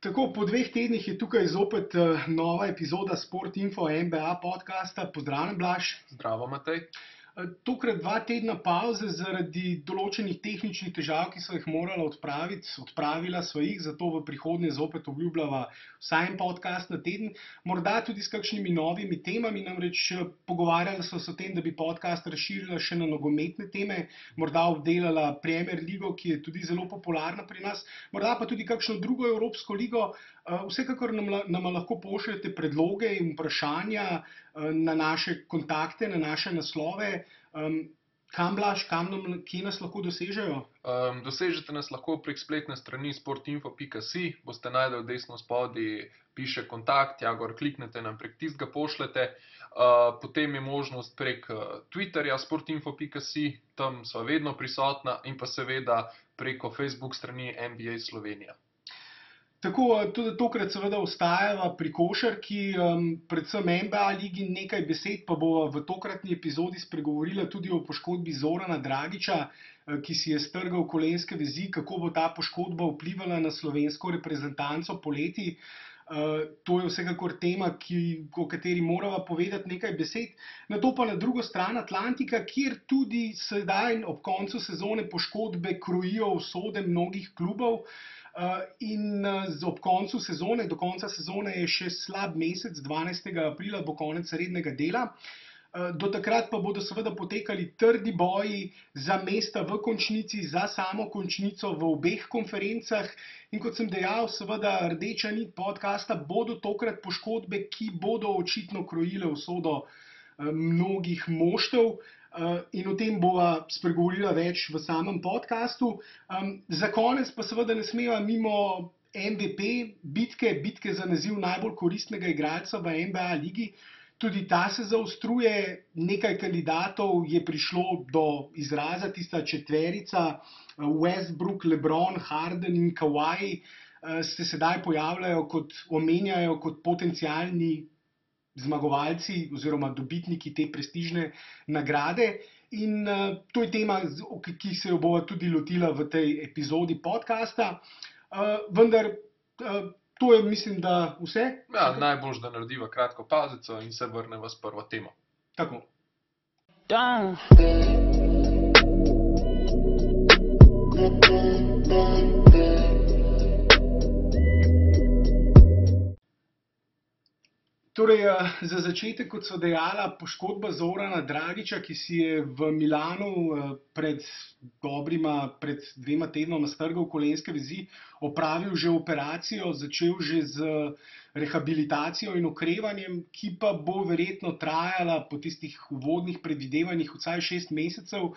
Tako, po 2 tednih je tukaj zopet nova epizoda Sport Info NBA podcasta. Pozdravljen, Blaž. Zdravo, Matej. Tokrat 2 tedna pavze zaradi določenih tehničnih težav, ki so jih morala odpraviti. Odpravila so jih, zato v prihodnje zopet obljubljava vsaj en podcast na teden. Morda tudi s kakšnimi novimi temami, namreč pogovarjali so se o tem, da bi podcast razširila še na nogometne teme, morda obdelala Premier ligo, ki je tudi zelo popularna pri nas, morda pa tudi kakšno drugo evropsko ligo. Vsekakor nam lahko pošljete predloge in vprašanja na naše kontakte, na naše naslove. Kam, Blaž, kje nas lahko dosežejo? Dosežete nas lahko prek spletne strani sportinfo.si, boste najdel desno spodaj, piše kontakt, ja gor kliknete, nam prek tistega pošljete. Potem je možnost prek Twitterja sportinfo.si, tam sva vedno prisotna, in pa seveda preko Facebook strani NBA Slovenija. Tako, tudi tokrat seveda ostajava pri košarki, predvsem NBA ligi. Nekaj besed pa bova v tokratni epizodi spregovorila tudi o poškodbi Zorana Dragića, ki si je strgal kolenske vezi, kako bo ta poškodba vplivala na slovensko reprezentanco poleti. To je vsekakor tema, o kateri morava povedati nekaj besed. Nato pa na drugo stran Atlantika, kjer tudi sedaj ob koncu sezone poškodbe krojijo usode mnogih klubov. In ob koncu sezone, do konca sezone je še slab mesec, 12. aprila bo konec rednega dela. Do takrat pa bodo seveda potekali trdi boji za mesta v končnici, za samo končnico v obeh konferencah. In kot sem dejal, seveda rdeča nit podcasta bodo tokrat poškodbe, ki bodo očitno krojile usodo mnogih moštev. In o tem bova spregovorila več v samem podcastu. Za konec pa seveda ne smeva mimo MVP bitke za naziv najbolj koristnega igralca v NBA ligi. Tudi ta se zaostruje, nekaj kandidatov je prišlo do izraza, tista četverica, Westbrook, LeBron, Harden in Kawhi se sedaj omenjajo kot potencialni zmagovalci oziroma dobitniki te prestižne nagrade. In to je tema, ki se jo bova tudi lotila v tej epizodi podcasta. Vendar to je, mislim, da vse. Ja, najboljše, da narediva kratko pavzico in se vrneva s prvo temo. Tako. Torej, za začetek, kot so dejala, poškodba Zorana Dragića, ki si je v Milanu pred 2 tednoma strgal kolenske vezi, opravil že operacijo, začel že z rehabilitacijo in okrevanjem, ki pa bo verjetno trajala po tistih uvodnih predvidevanjih vsaj 6 mesecev.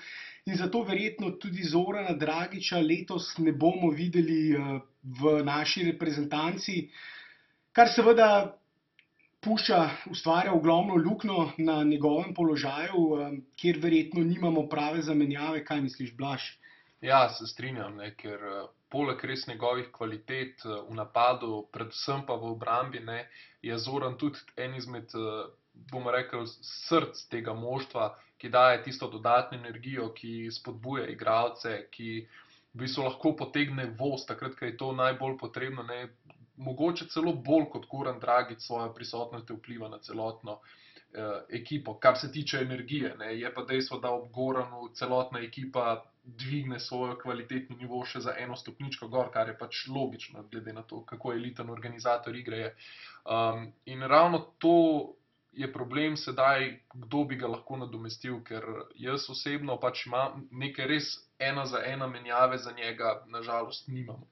In zato verjetno tudi Zorana Dragića letos ne bomo videli v naši reprezentanci, kar seveda ustvarja ogromno luknjo na njegovem položaju, kjer verjetno nimamo prave zamenjave. Kaj misliš, Blaž? Ja, se strinjam, ker poleg res njegovih kvalitet v napadu, predvsem pa v obrambi, je Zoran tudi en izmed, bomo rekel, src tega moštva, ki daje tisto dodatno energijo, ki spodbuja igralce, ki v bistvu lahko potegne voz takrat, ko je to najbolj potrebno, mogoče celo bolj kot Goran Dragić svojo prisotnostjo vpliva na celotno ekipo, kar se tiče energije. Je pa dejstvo, da ob Goranu celotna ekipa dvigne svoj kvalitetni nivo še za eno stopničko gor, kar je pač logično, glede na to, kako eliten organizator igre je. In ravno to je problem sedaj, kdo bi ga lahko nadomestil, ker jaz osebno pač imam neke res 1-za-1 menjave za njega, nažalost nimamo.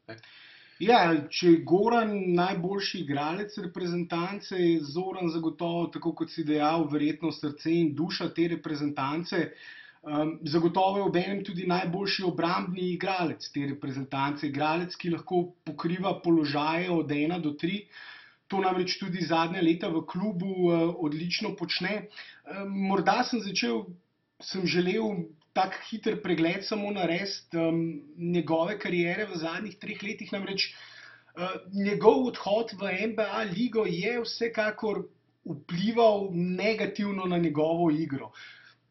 Ja, če je Goran najboljši igralec reprezentance, je Zoran zagotovo, tako kot si dejal, verjetno srce in duša te reprezentance. Zagotovo je obenem tudi najboljši obrambni igralec te reprezentance, igralec, ki lahko pokriva položaje od 1 do 3. To namreč tudi zadnja leta v klubu odlično počne. Morda sem želel tak hiter pregled samo narediti njegove kariere v zadnjih 3 letih, namreč njegov odhod v NBA ligo je vsekakor vplival negativno na njegovo igro.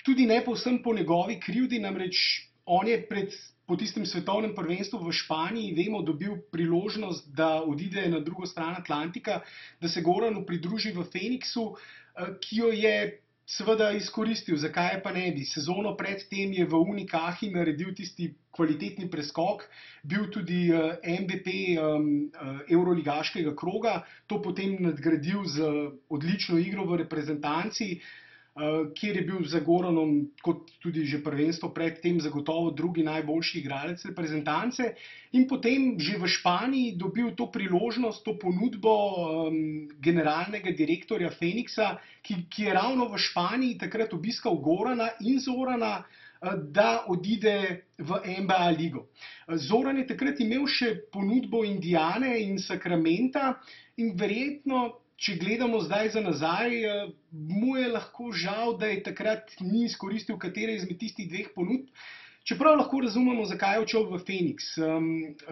Tudi ne povsem po njegovi krivdi, namreč on je pred po tistem svetovnem prvenstvu v Španiji, vemo, dobil priložnost, da odide na drugo stran Atlantika, da se Goranu pridruži v Phoenixu, ki jo je seveda izkoristil. Zakaj pa ne bi? Sezono predtem je v Unicaji naredil tisti kvalitetni preskok, bil tudi MVP evroligaškega kroga, to potem nadgradil z odlično igro v reprezentanci, kjer je bil za Goranom, kot tudi že prvenstvo predtem, zagotovo drugi najboljši igralec reprezentance, in potem že v Španiji dobil to priložnost, to ponudbo generalnega direktorja Phoenixa, ki je ravno v Španiji takrat obiskal Gorana in Zorana, da odide v NBA ligo. Zoran je takrat imel še ponudbo Indiane in Sacramenta in verjetno, če gledamo zdaj za nazaj, mu je lahko žal, da je takrat ni izkoristil katere izmed tistih dveh ponudb. Čeprav lahko razumemo, zakaj je odšel v Phoenix.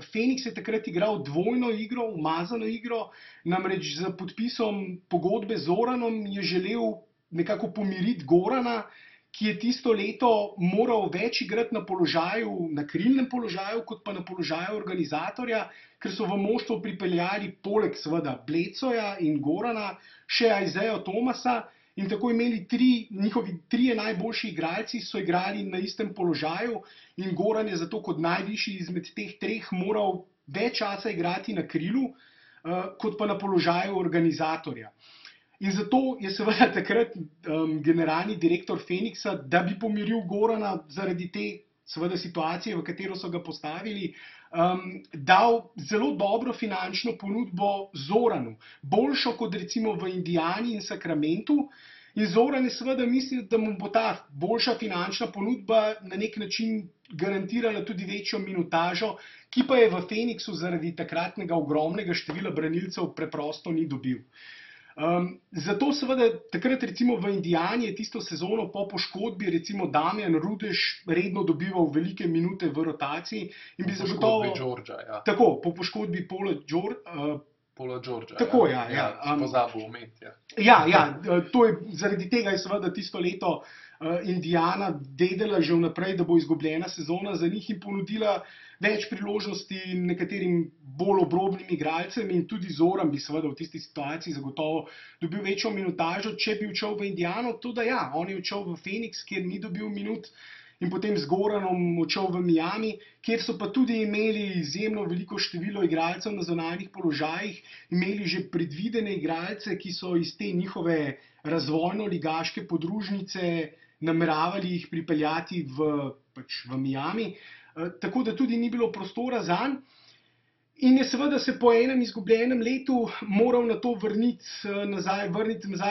Phoenix je takrat igral dvojno igro, umazano igro, namreč z podpisom pogodbe z Zoranom je želel nekako pomiriti Gorana, ki je tisto leto moral več igrati na položaju, na krilnem položaju, kot pa na položaju organizatorja, ker so v moštvo pripeljali poleg seveda Bledsoja in Gorana še Isaiah Thomasa in tako imeli njihovi trije najboljši igralci so igrali na istem položaju in Goran je zato kot najvišji izmed teh treh moral več časa igrati na krilu, kot pa na položaju organizatorja. In zato je seveda takrat generalni direktor Phoenixa, da bi pomiril Gorana zaradi te seveda situacije, v katero so ga postavili, dal zelo dobro finančno ponudbo Zoranu, boljšo kot recimo v Indiani in Sacramentu. In Zoran je seveda mislil, da mu bo ta boljša finančna ponudba na nek način garantirala tudi večjo minutažo, ki pa je v Phoenixu zaradi takratnega ogromnega števila branilcev preprosto ni dobil. Zato seveda takrat recimo v Indiani je tisto sezono po poškodbi recimo Damjan Rudež redno dobival velike minute v rotaciji in bi zagotovo... Tako, po poškodbi Paula Georgea. Tako, ja. Pozabil omeniti, ja. Ja, zaradi tega je seveda tisto leto Indiana vedela že vnaprej, da bo izgubljena sezona za njih in ponudila več priložnosti nekaterim bolj obrobnim igralcem in tudi Zoran bi seveda v tisti situaciji zagotovo dobil večjo minutažo, če bi odšel v Indiano, tudi ja, on je odšel v Phoenix, kjer ni dobil minut in potem z Goranom odšel v Miami, kjer so pa tudi imeli izjemno veliko število igralcev na zunanjih položajih, imeli že predvidene igralce, ki so iz te njihove razvojno-ligaške podružnice nameravali jih pripeljati v Miami, tako da tudi ni bilo prostora zanj. In je seveda se po enem izgubljenem letu moral na to vrniti nazaj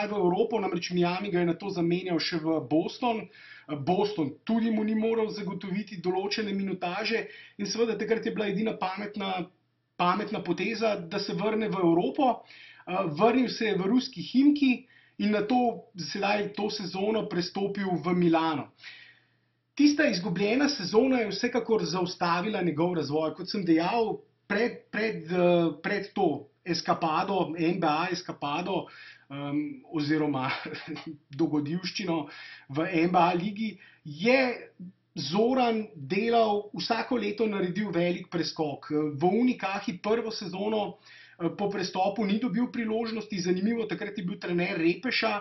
v Evropo, namreč Miami ga je na to zamenjal še v Boston. Boston tudi mu ni moral zagotoviti določene minutaže in seveda takrat je bila edina pametna poteza, da se vrne v Evropo. Vrnil se je v ruski Himki in na to sedaj to sezono prestopil v Milano. Tista izgubljena sezona je vsekakor zaustavila njegov razvoj. Kot sem dejal, pred to eskapado, NBA eskapado oziroma dogodivščino v NBA ligi, je Zoran delal, vsako leto naredil velik preskok. V Unicaji prvo sezono po prestopu ni dobil priložnosti, zanimivo, takrat je bil trener Repeša,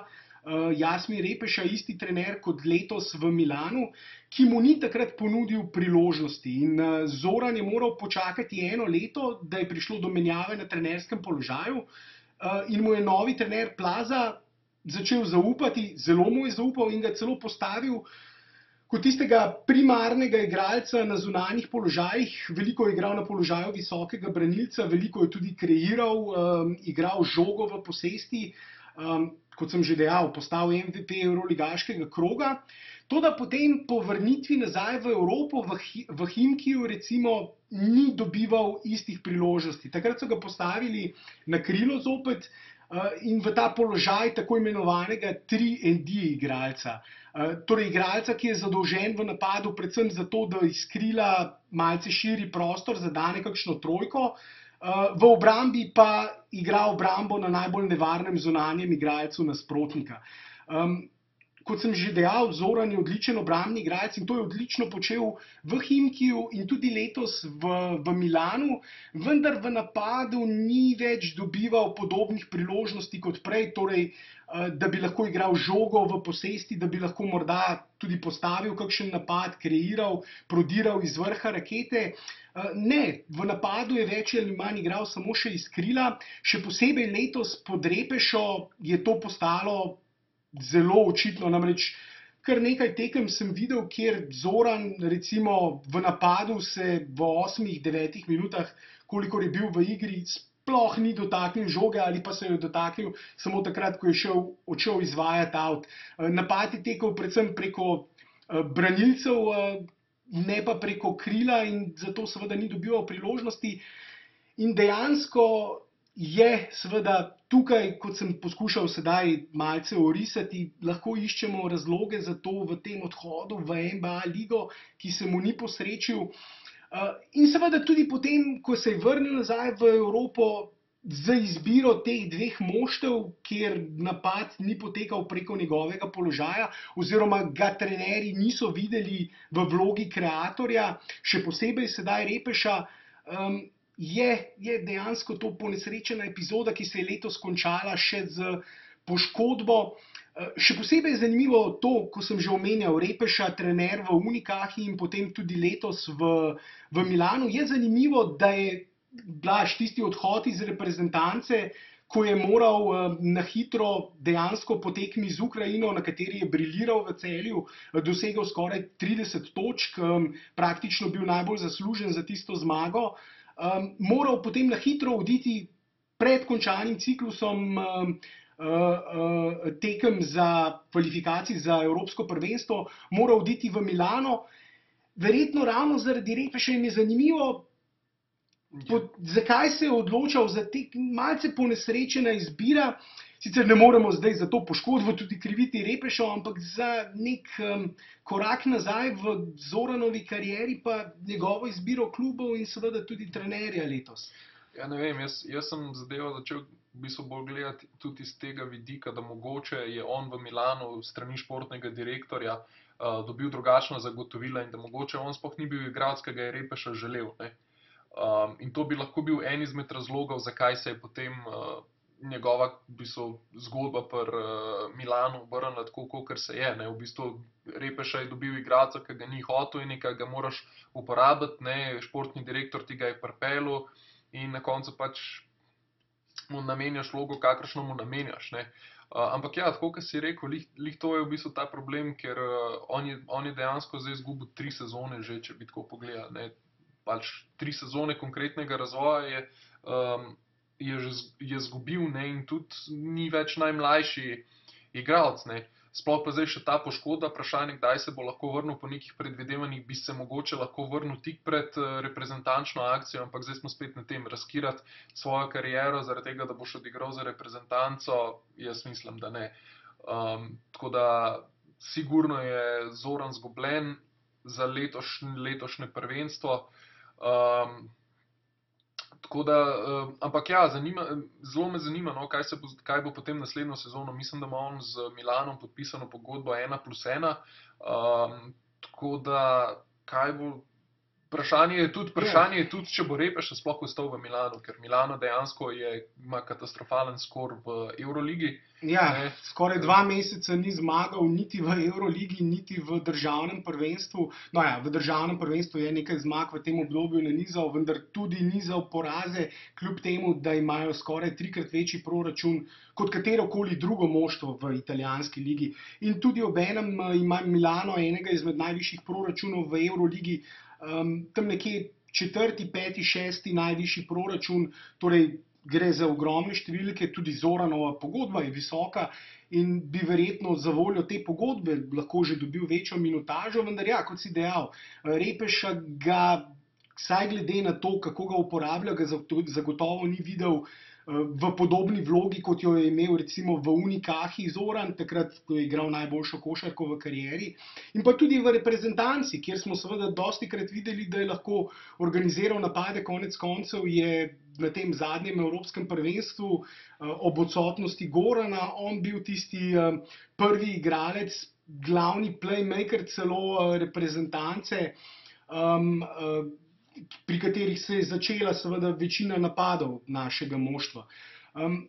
Jasmin Repeša, isti trener kot letos v Milanu, ki mu ni takrat ponudil priložnosti. In Zoran je moral počakati eno leto, da je prišlo do menjave na trenerskem položaju in mu je novi trener Plaza začel zaupati, zelo mu je zaupal in ga celo postavil kot tistega primarnega igralca na zunanjih položajih. Veliko je igral na položaju visokega branilca, veliko je tudi kreiral, igral žogo v posesti, kot sem že dejal, postal MVP evroligaškega kroga. Toda potem po vrnitvi nazaj v Evropo, v Himkiju recimo, ni dobival istih priložnosti. Takrat so ga postavili na krilo zopet in v ta položaj tako imenovanega 3&D igralca. Torej igralca, ki je zadolžen v napadu predvsem zato, da iz krila malce širi prostor, zadane kakšno trojko, v obrambi pa igra obrambo na najbolj nevarnem zunanjem igralcu nasprotnika. kot sem že dejal, Zoran je odličen obrambni igralec in to je odlično počel v Chimkiju in tudi letos v Milanu, vendar v napadu ni več dobival podobnih priložnosti kot prej, torej da bi lahko igral žogo v posesti, da bi lahko morda tudi postavil kakšen napad, kreiral, prodiral iz vrha rakete. Ne, v napadu je več ali manj igral samo še iz krila, še posebej letos pod Repešo je to postalo zelo očitno, namreč kar nekaj tekem sem videl, kjer Zoran recimo v napadu se v 8-9 minutah, kolikor je bil v igri, sploh ni dotaknil žoge ali pa se jo dotaknil samo takrat, ko je odšel izvajati out. Napad je tekel predvsem preko branilcev, ne pa preko krila in zato seveda ni dobival priložnosti. In dejansko je seveda tukaj, kot sem poskušal sedaj malce orisati, lahko iščemo razloge za to v tem odhodu v NBA ligo, ki se mu ni posrečil. In seveda tudi potem, ko se je vrnil nazaj v Evropo z izbiro teh dveh moštev, kjer napad ni potekal preko njegovega položaja oziroma ga trenerji niso videli v vlogi kreatorja, še posebej sedaj Repeša, je dejansko to ponesrečena epizoda, ki se je letos končala še z poškodbo. Še posebej je zanimivo to, ko sem že omenjal Repeša, trener v Unikahi in potem tudi letos v Milanu. Je zanimivo, da je Blaž tisti odhod iz reprezentance, ko je moral na hitro dejansko po tekmi z Ukrajino, na kateri je briljiral v Celju, dosegel skoraj 30 točk, praktično bil najbolj zaslužen za tisto zmago, moral potem na hitro oditi pred končanim ciklusom tekem za kvalifikacij za Evropsko prvenstvo, moral oditi v Milano. Verjetno ravno zaradi Repeša jim je zanimivo, zakaj se je odločal za te malce ponesrečena izbira. Sicer ne moremo zdaj za to poškodbo tudi kriviti Repeša, ampak za nek korak nazaj v Zoranovi karieri pa njegovo izbiro klubov in seveda tudi trenerja letos. Ja, ne vem, jaz sem zadevo začel v bistvu bolj gledati tudi iz tega vidika, da mogoče je on v Milanu strani športnega direktorja dobil drugačna zagotovila in da mogoče on sploh ni bil igralec, ki ga je Repeša želel. Ne? In to bi lahko bil en izmed razlogov, zakaj se je potem njegova v bistvu, zgodba pri Milanu obrnila tako, kot se je. Ne? V bistvu Repeša je dobil igralca, ki ga ni hotel in nekaj ga moraš uporabiti, ne? Športni direktor ti ga je pripeljal in na koncu pač mu namenjaš vlogo, kakršno mu namenjaš. Ne? Ampak ja, tako kot si rekel, lih to je v bistvu ta problem, ker on je dejansko zdaj izgubil 3 sezone že, če bi tako pogledal. Ne? Pač 3 sezone konkretnega razvoja je izgubil, ne? In tudi ni več najmlajši igralec. Ne? Sploh pa zdaj še ta poškodba, vprašanje, kdaj se bo lahko vrnil po nekih predvidevanjih, bi se mogoče lahko vrnil tik pred reprezentančno akcijo, ampak zdaj smo spet na tem, riskirati svojo kariero zaradi tega, da boš odigral za reprezentanco, jaz mislim, da ne. Tako da sigurno je Zoran izgubljen za letošnje prvenstvo. Tako da, ampak ja, zelo me zanima, no, kaj bo potem naslednjo sezono. Mislim, da ima on z Milanom podpisano pogodbo 1+1. Tako da, kaj bo. Vprašanje je tudi, če bo Repeša sploh ostal v Milanu, ker Milano dejansko ima katastrofalen skor v Evroligi. Ja, skoraj 2 meseca ni zmagal niti v Evroligi, niti v državnem prvenstvu. No ja, v državnem prvenstvu je nekaj zmag v tem obdobju nanizal, vendar tudi nizal poraze, kljub temu, da imajo skoraj 3-krat večji proračun kot katerokoli drugo moštvo v italijanski ligi. In tudi obenem ima Milano enega izmed najvišjih proračunov v Evroligi, tam nekje 4., 5., 6. najvišji proračun, torej gre za ogromne številke, tudi Zoranova pogodba je visoka in bi verjetno za voljo te pogodbe lahko že dobil večjo minutažo, vendar ja, kot si dejal, Repeša ga, vsaj glede na to, kako ga uporablja, ga zagotovo ni videl v podobni vlogi, kot jo je imel recimo v Unikahi Zoran, takrat, ko je igral najboljšo košarko v karieri. In pa tudi v reprezentanci, kjer smo seveda dostikrat videli, da je lahko organiziral napade, konec koncev je na tem zadnjem evropskem prvenstvu ob odsotnosti Gorana on bil tisti prvi igralec, glavni playmaker celo reprezentance, pri katerih se je začela seveda večina napadov našega moštva.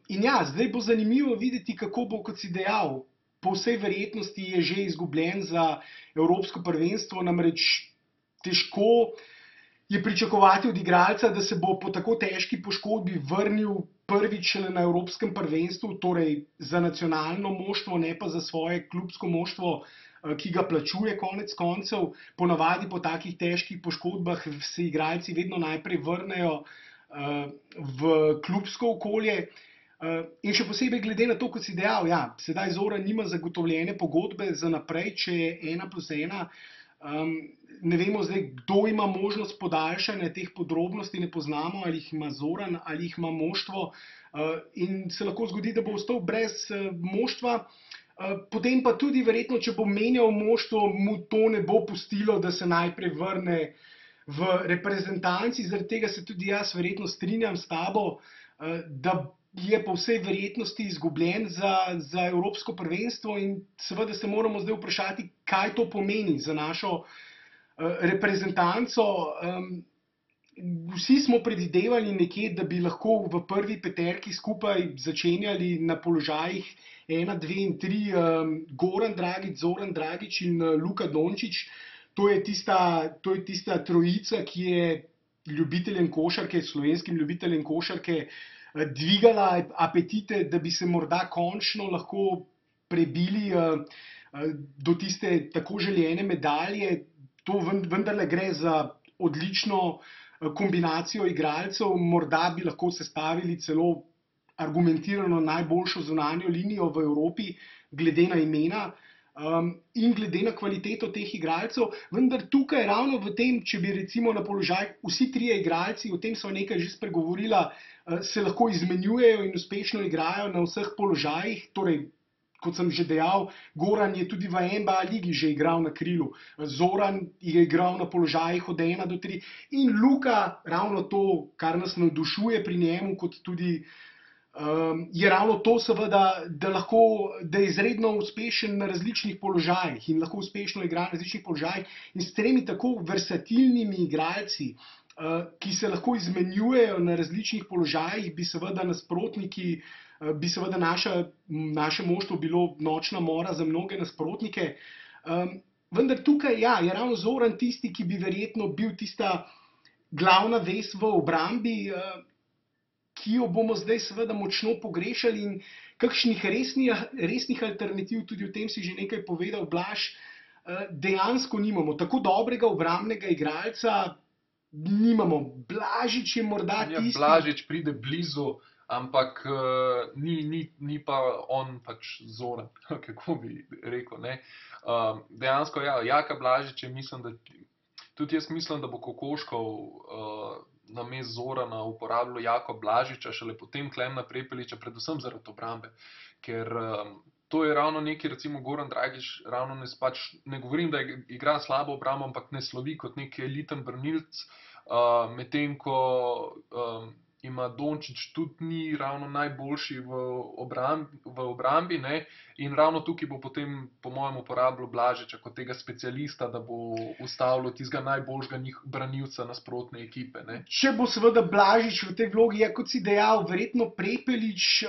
In ja, zdaj bo zanimivo videti, kako bo, kot si dejal, po vsej verjetnosti je že izgubljen za evropsko prvenstvo, namreč težko je pričakovati od igralca, da se bo po tako težki poškodbi vrnil prvič na evropskem prvenstvu, torej za nacionalno moštvo, ne pa za svoje klubsko moštvo, ki ga plačuje konec koncev. Ponavadi po takih težkih poškodbah se igralci vedno najprej vrnejo v klubsko okolje. In še posebej glede na to, kot si dejal, ja, sedaj Zoran nima zagotovljene pogodbe za naprej, če je 1+1. Ne vemo zdaj, kdo ima možnost podaljšanja, teh podrobnosti ne poznamo, ali jih ima Zoran, ali jih ima moštvo, in se lahko zgodi, da bo ostal brez moštva. Potem pa tudi verjetno, če bo menjal moštvo, mu to ne bo pustilo, da se najprej vrne v reprezentanci. Zaradi tega se tudi jaz verjetno strinjam s tabo, da je po vsej verjetnosti izgubljen za evropsko prvenstvo, in seveda se moramo zdaj vprašati, kaj to pomeni za našo reprezentanco. Vsi smo predvidevali nekje, da bi lahko v prvi peterki skupaj začenjali na položajih 1, 2 in 3 Goran Dragić, Zoran Dragić in Luka Dončić. To je tista trojica, ki je ljubiteljem košarke, slovenskim ljubiteljem košarke, dvigala apetite, da bi se morda končno lahko prebili do tiste tako željene medalje. To vendarle gre za odlično kombinacijo igralcev, morda bi lahko sestavili celo argumentirano najboljšo zunanjo linijo v Evropi, glede na imena in glede na kvaliteto teh igralcev. Vendar tukaj ravno v tem, če bi recimo na položaj vsi trije igralci, o tem so nekaj že spregovorila, se lahko izmenjujejo in uspešno igrajo na vseh položajih. Torej, kot sem že dejal, Goran je tudi v NBA ligi že igral na krilu, Zoran je igral na položajih od 1 do 3 in Luka, ravno to, kar nas navdušuje pri njemu, kot tudi je ravno to seveda, da je izredno uspešen na različnih položajih in lahko uspešno igra na različnih položajih. In s tremi tako versatilnimi igralci, ki se lahko izmenjujejo na različnih položajih, bi seveda nasprotniki, bi seveda naše moštvo bilo nočna mora za mnoge nasprotnike. Vendar tukaj ja, je ravno Zoran tisti, ki bi verjetno bil tista glavna vez v obrambi, ki jo bomo zdaj seveda močno pogrešali, in kakšnih resnih alternativ, tudi o tem si že nekaj povedal, Blaž, dejansko nimamo. Tako dobrega obrambnega igralca nimamo. Blažič je morda tisti. Blažič pride blizu, ampak ni pa on pač Zoran, kako bi rekel, ne. Dejansko ja, Jaka Blažič je, mislim, da tudi jaz mislim, da bo Kokoškov namesto Zorana uporabljal Jako Blažiča, šele potem Klemna Prepeliča, predvsem zaradi obrambe. Ker to je ravno neki, recimo Goran Dragić, ravno ne govorim, da igra slabo obrambo, ampak ne slovi kot neki eliten branilec, medtem ko ima Dončić tudi ni ravno najboljši v obrambi, ne, in ravno tukaj bo potem, po mojem, uporabljal Blažiča kot tega specialista, da bo ustavljal tistega najboljšega branilca nasprotne ekipe, ne. Če bo seveda Blažič v tej vlogi, ja, kot si dejal, verjetno Prepelič.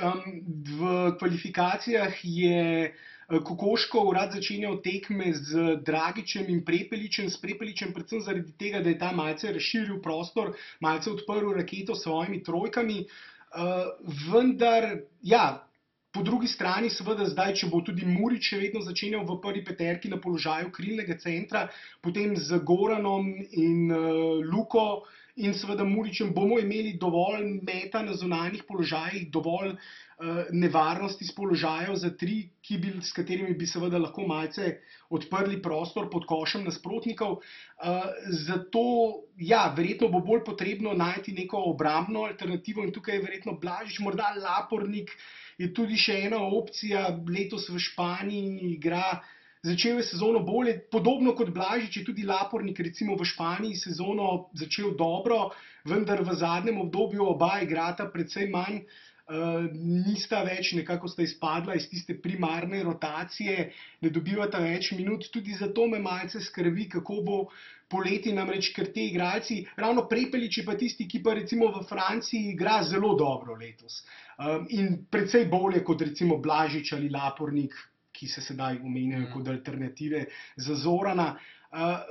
V kvalifikacijah je Kokoškov rad začenjal tekme z Dragićem in Prepeličem, s Prepeličem predvsem zaradi tega, da je ta malce razširil prostor, malce odprl raketo s svojimi trojkami. Vendar, ja, po drugi strani seveda zdaj, če bo tudi Murić še vedno začenjal v prvi peterki na položaju krilnega centra, potem z Goranom in Luko in seveda Murićem bomo imeli dovolj meta na zunanjih položajih, dovolj nevarnosti z položajev za 3, s katerimi bi seveda lahko malce odprli prostor pod košem nasprotnikov. Zato, ja, verjetno bo bolj potrebno najti neko obrambno alternativo in tukaj je verjetno Blažič, morda Lapornik je tudi še ena opcija. Letos v Španiji igra, začel je sezono bolje, podobno kot Blažič je tudi Lapornik recimo v Španiji sezono začel dobro, vendar v zadnjem obdobju oba igrata precej manj. nista več, nekako sta izpadla iz tiste primarne rotacije, ne dobivata več minut, tudi zato me malce skrbi, kako bo poleti, namreč, ker te igralci, ravno Prepelič je pa tisti, ki pa recimo v Franciji igra zelo dobro letos. In precej bolje kot recimo Blažič ali Lapornik, ki se sedaj omenjajo kot alternative za Zorana.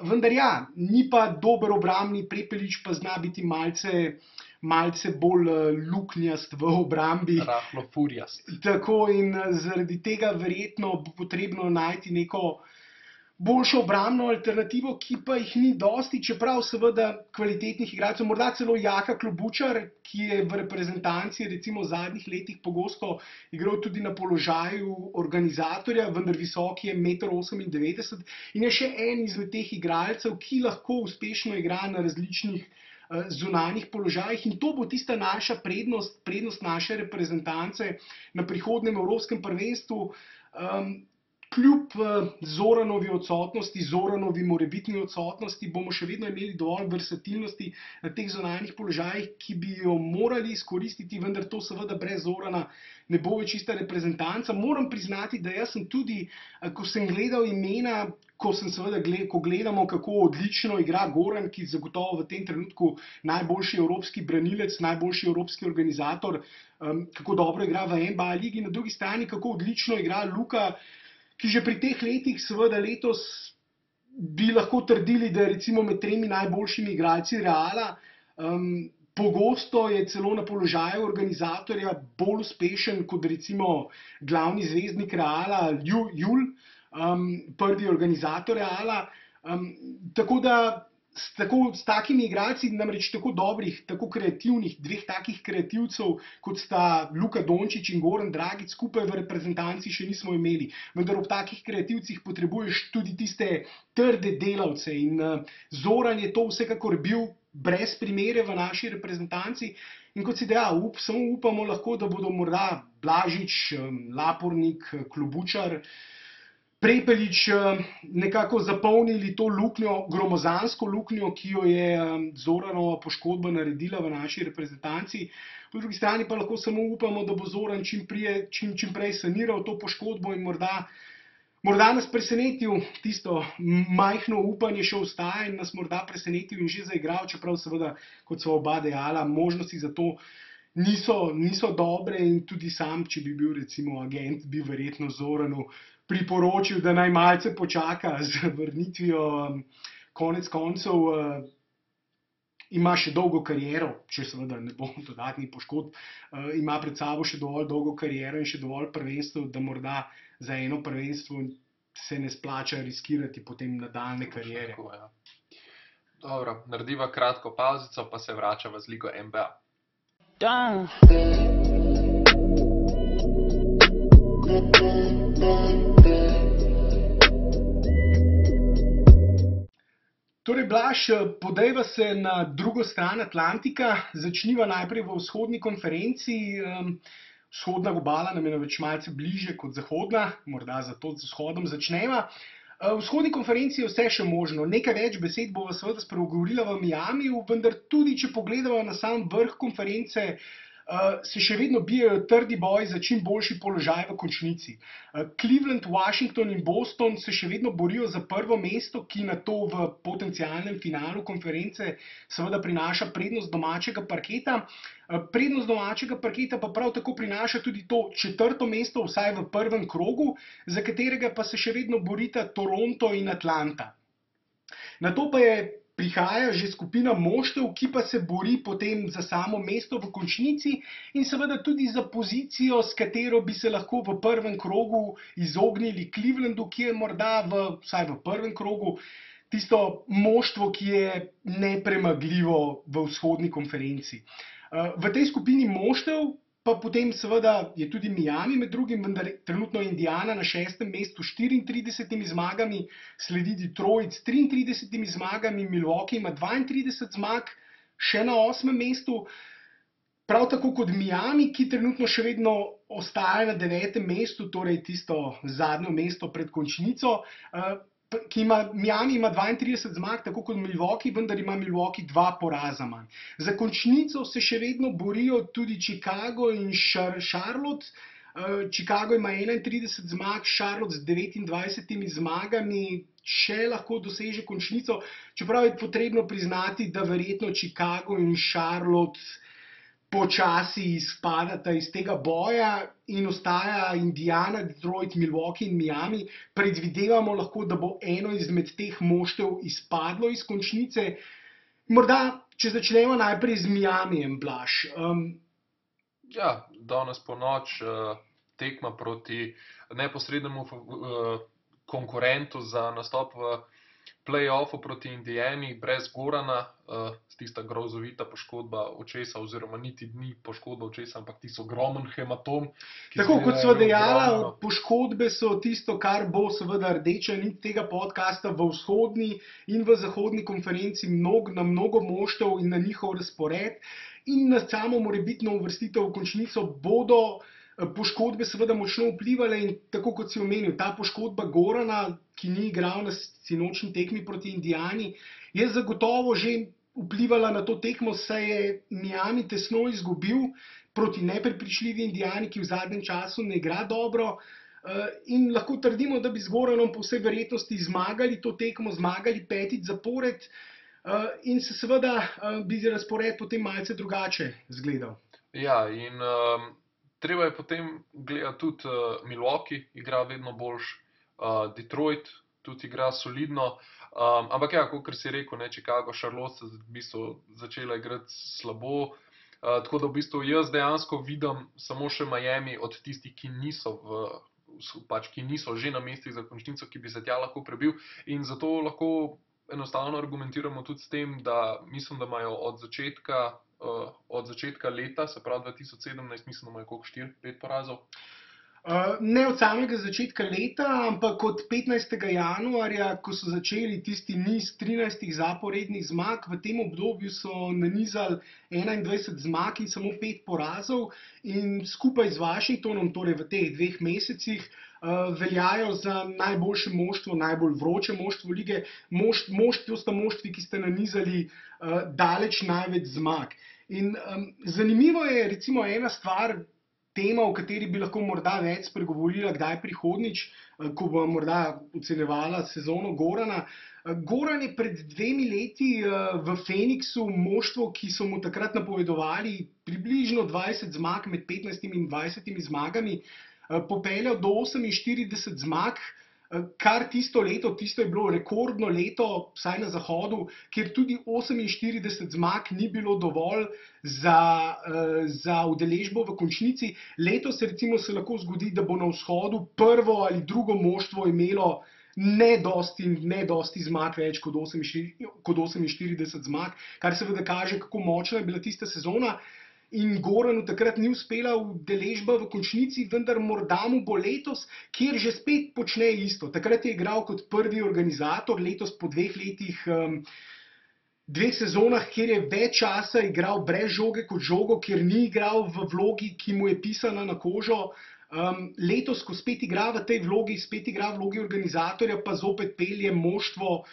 Vendar ja, ni pa dober obrambni, Prepelič pa zna biti malce bolj luknjast v obrambi. Rahlo furjast. Tako in zaradi tega verjetno bo potrebno najti neko boljšo obrambno alternativo, ki pa jih ni dosti, čeprav seveda kvalitetnih igralcev, morda celo Jaka Klobučar, ki je v reprezentanci recimo v zadnjih letih pogosto igral tudi na položaju organizatorja, vendar visok je 1,98 m in je še en izmed teh igralcev, ki lahko uspešno igra na različnih zunanjih položajih in to bo tista naša prednost naše reprezentance na prihodnjem evropskem prvenstvu. Kljub Zoranovi odsotnosti, Zoranovi morebitni odsotnosti, bomo še vedno imeli dovolj versatilnosti na teh zunanjih položajih, ki bi jo morali izkoristiti, vendar to seveda brez Zorana ne bo več ista reprezentanca. Moram priznati, da jaz sem tudi, ko sem gledal imena, ko gledamo, kako odlično igra Goran, ki je zagotovo v tem trenutku najboljši evropski branilec, najboljši evropski organizator, kako dobro igra v NBA ligi, na drugi strani, kako odlično igra Luka, ki že pri teh letih, seveda letos, bi lahko trdili, da je recimo med 3 najboljšimi igralci Reala. Pogosto je celo na položaju organizatorja bolj uspešen kot recimo glavni zvezdnik Reala, Jul, prvi organizator Reala. Tako da s takimi igralci, namreč tako dobrih, tako kreativnih, dveh takih kreativcev, kot sta Luka Dončić in Goran Dragić, skupaj v reprezentanci še nismo imeli. Vendar ob takih kreativcih potrebuješ tudi tiste trde delavce in Zoran je to vsekakor bil brez primere v naši reprezentanci. In kot si dejal, samo upamo lahko, da bodo morda Blažič, Lapornik, Klobučar, Prepelič nekako zapolnili to luknjo, gromozansko luknjo, ki jo je Zoranova poškodba naredila v naši reprezentanci. Po drugi strani pa lahko samo upamo, da bo Zoran čim prej saniral to poškodbo in morda nas presenetil, tisto majhno upanje še ostaja in nas morda presenetil in že zaigral, čeprav seveda, kot so oba dejala, možnosti za to niso dobre in tudi sam, če bi bil recimo agent, bi verjetno Zoranu priporočil, da naj malce počaka z vrnitvijo. Konec koncev ima še dolgo kariero, če seveda ne bo dodatnih poškodb, ima pred sabo še dovolj dolgo kariero in še dovolj prvenstev, da morda za eno prvenstvo se ne splača riskirati potem nadaljne kariere. Dobro, narediva kratko pavzico, pa se vračava z ligo NBA. Torej, Blaž, podejva se na drugo stran Atlantika, začniva najprej v vzhodni konferenci. Vzhodna obala nam je namreč malce bliže kot zahodna, morda zato z vzhodom začneva. V vzhodni konferenci je vse še možno, nekaj več besed bova seveda spregovorila v Miamiju, vendar tudi, če pogledava na sam vrh konference, se še vedno bijajo trdi boji za čim boljši položaj v končnici. Cleveland, Washington in Boston se še vedno borijo za prvo mesto, ki na to v potencialnem finalu konference seveda prinaša prednost domačega parketa. Prednost domačega parketa pa prav tako prinaša tudi to četrto mesto, vsaj v prvem krogu, za katerega pa se še vedno borita Toronto in Atlanta. Na to pa prihaja že skupina moštev, ki pa se bori potem za samo mesto v končnici in seveda tudi za pozicijo, s katero bi se lahko v prvem krogu izognili Clevelandu, ki je morda vsaj v prvem krogu tisto moštvo, ki je nepremagljivo v vzhodni konferenci. V tej skupini moštev pa potem seveda je tudi Miami med drugim, vendar trenutno Indiana na 6. mestu s 34 zmagami, sledi Detroit s 33 zmagami, Milwaukee ima 32 zmag, še na 8. mestu, prav tako kot Miami, ki trenutno še vedno ostaja na 9. mestu, torej tisto zadnjo mesto pred končnico. Miami ima 32 zmag, tako kot Milwaukee, vendar ima Milwaukee 2 poraza manj. Za končnico se še vedno borijo tudi Chicago in Charlotte. Chicago ima 31 zmag, Charlotte z 29 zmagami še lahko doseže končnico, čeprav je potrebno priznati, da verjetno Chicago in Charlotte počasi izpadata iz tega boja in ostaja Indiana, Detroit, Milwaukee in Miami. Predvidevamo lahko, da bo eno izmed teh moštev izpadlo iz končnice. Morda, če začnemo najprej z Miamijem, Blaž. Ja, danes po noč tekma proti neposrednemu konkurentu za nastop v play-offu proti Indijani, brez Gorana, tista grozovita poškodba očesa, oziroma niti ni poškodba očesa, ampak tisto ogromen hematom. Tako kot sva dejala, poškodbe so tisto, kar bo seveda rdeča nit tega podcasta v vzhodni in v zahodni konferenci na mnogo moštev in na njihov razpored in na samo morebitno uvrstitev v končnico bodo poškodbe seveda močno vplivale in tako kot si omenil, ta poškodba Gorana, ki ni igral na sinočni tekmi proti Indijani, je zagotovo že vplivala na to tekmo, saj je Miami tesno izgubil proti neprepričljivi Indijani, ki v zadnjem času ne igra dobro. In lahko trdimo, da bi z Goranom po vsej verjetnosti zmagali to tekmo, zmagali 5. zapored in se seveda bi razpored potem malce drugače izgledal. Ja, in treba je potem gledati tudi Milwaukee, igra vedno boljš, Detroit tudi igra solidno, ampak ja, kot si rekel, Chicago, Charlotte so v bistvu začela igrati slabo, tako da v bistvu jaz dejansko vidim samo še Miami od tistih, ki niso že na mestih za končnico, ki bi se tja lahko prebil, in zato lahko enostavno argumentiramo tudi s tem, da mislim, da imajo od začetka leta, se pravi 2017, mislim, da imajo koliko 4-5 porazov. Ne od samega začetka leta, ampak od 15. januarja, ko so začeli tisti niz 13 zaporednih zmag, v tem obdobju so nanizali 21 zmag in samo 5 porazov in skupaj z Washingtonom, torej v teh 2 mesecih, veljajo za najboljše moštvo, najbolj vroče moštvo lige. To sta moštvi, ki sta nanizali daleč največ zmag. In zanimivo je recimo ena stvar, tema, o kateri bi lahko morda več spregovorila kdaj prihodnjič, ko bo morda ocenjevala sezono Gorana. Goran je pred 2 leti v Phoenixu moštvo, ki so mu takrat napovedovali približno 20 zmag, med 15 in 20 zmagami, popeljal do 48 zmag, kar tisto je bilo rekordno leto, vsaj na zahodu, kjer tudi 48 zmag ni bilo dovolj za udeležbo v končnici. Letos recimo se lahko zgodi, da bo na vzhodu prvo ali drugo moštvo imelo ne dosti zmag več kot 48 zmag, kar seveda kaže, kako močna je bila tista sezona. In Goranu takrat ni uspela udeležba v končnici, vendar morda mu bo letos, kjer že spet počne isto. Takrat je igral kot prvi organizator, letos po 2 letih, 2 sezonah, kjer je več časa igral brez žoge kot žogo, kjer ni igral v vlogi, ki mu je pisana na kožo. Letos, ko spet igra v tej vlogi, spet igra v vlogi organizatorja, pa zopet pelje moštvo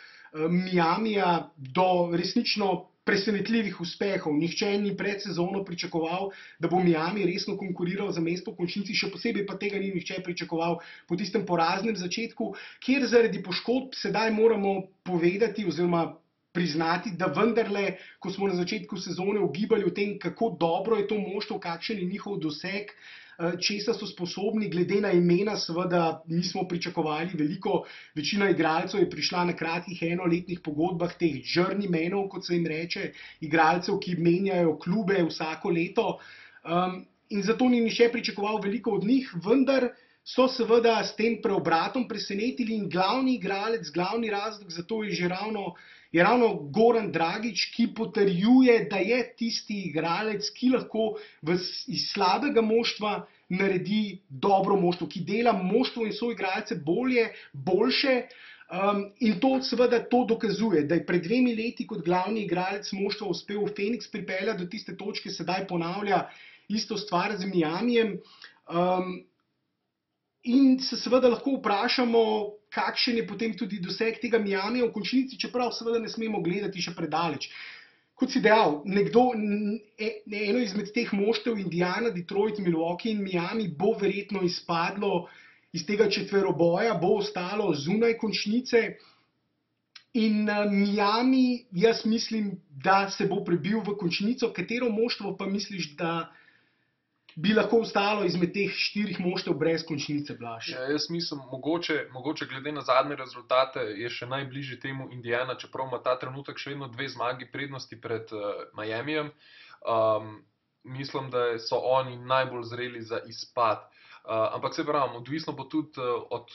Miamija do resnično presenetljivih uspehov. Nihče ni pred sezono pričakoval, da bo Miami resno konkuriral za mesto v končnici, še posebej pa tega ni nihče pričakoval po tistem poraznem začetku, kjer zaradi poškodb sedaj moramo povedati oziroma priznati, da vendarle, ko smo na začetku sezone ugibali o tem, kako dobro je to moštvo, kakšen je njihov doseg, česa so sposobni, glede na imena seveda nismo pričakovali veliko. Večina igralcev je prišla na kratkih enoletnih pogodbah, teh journeymanov, kot se jim reče, igralcev, ki menjajo klube vsako leto. In zato ni nihče pričakoval veliko od njih, vendar so seveda s tem preobratom presenetili in glavni igralec, glavni razlog za to je ravno Goran Dragić, ki potrjuje, da je tisti igralec, ki lahko iz slabega moštva naredi dobro moštvo, ki dela moštvo in soigralce boljše. In to seveda to dokazuje, da je pred 2 leti kot glavni igralec moštva uspel v Phoenix pripeljati do tiste točke, sedaj ponavlja isto stvar z Miamijem. In se seveda lahko vprašamo, kakšen je potem tudi doseg tega Miamija v končnici, čeprav seveda ne smemo gledati še predaleč. Kot si dejal, eno izmed teh moštev, Indiana, Detroit, Milwaukee in Miami, bo verjetno izpadlo iz tega četveroboja, bo ostalo zunaj končnice. In Miami, jaz mislim, da se bo prebil v končnico. Katero moštvo pa misliš, da bi lahko ostalo izmed teh 4 moštev brez končnice, Blaž? Ja, jaz mislim, mogoče glede na zadnje rezultate je še najbližje temu Indiana, čeprav ima ta trenutek še vedno 2 zmagi prednosti pred Miamijem. Mislim, da so oni najbolj zreli za izpad. Ampak se pravim, odvisno bo tudi od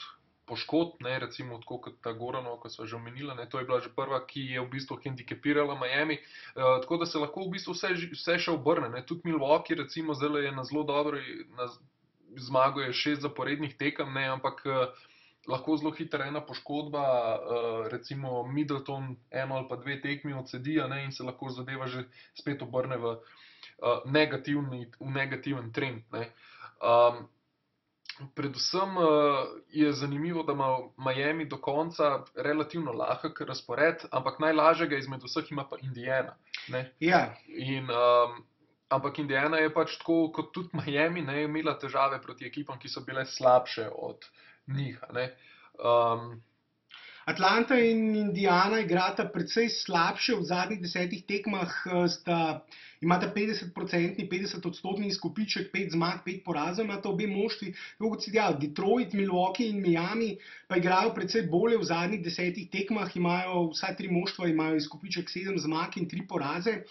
poškodb, recimo tako kot ta Goranova, ko sva že omenila, to je bila že prva, ki je v bistvu hendikepirala Miami, tako da se lahko v bistvu vse še obrne. Tudi Milwaukee recimo zdaj je na zelo dobro, zmago je 6 zaporednih tekem, ampak lahko zelo hitro ena poškodba, recimo Middleton 1 ali pa 2 tekmi odsedijo in se lahko zadeva že spet obrne v negativen trend. Predvsem je zanimivo, da ima Miami do konca relativno lahek razpored, ampak najlažjega izmed vseh ima pa Indiana. Ja. Ampak Indiana je pač tako kot tudi Miami, imela težave proti ekipam, ki so bile slabše od njih. Atlanta in Indiana igrata precej slabše v zadnjih 10 tekmah, imata 50% izkupiček, 5 zmag, 5 porazov, imata obe moštvi. Kot si dejal, Detroit, Milwaukee in Miami pa igrajo precej bolje v zadnjih 10 tekmah, vsa 3 moštva imajo izkupiček 7 zmag in 3 poraze.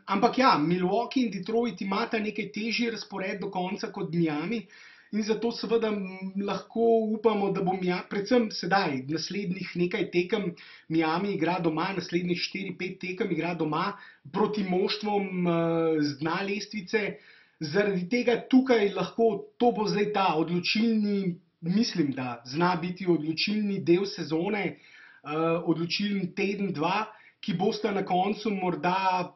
Ampak ja, Milwaukee in Detroit imata nekaj težji razpored do konca kot Miami. In zato seveda lahko upamo, da bo predvsem sedaj, naslednjih nekaj tekem, Miami igra doma, naslednjih 4-5 tekem igra doma proti moštvom z dna lestvice. Zaradi tega tukaj lahko, to bo zdaj ta odločilni, mislim, da zna biti odločilni del sezone, odločilni teden, 2, ki bosta na koncu morda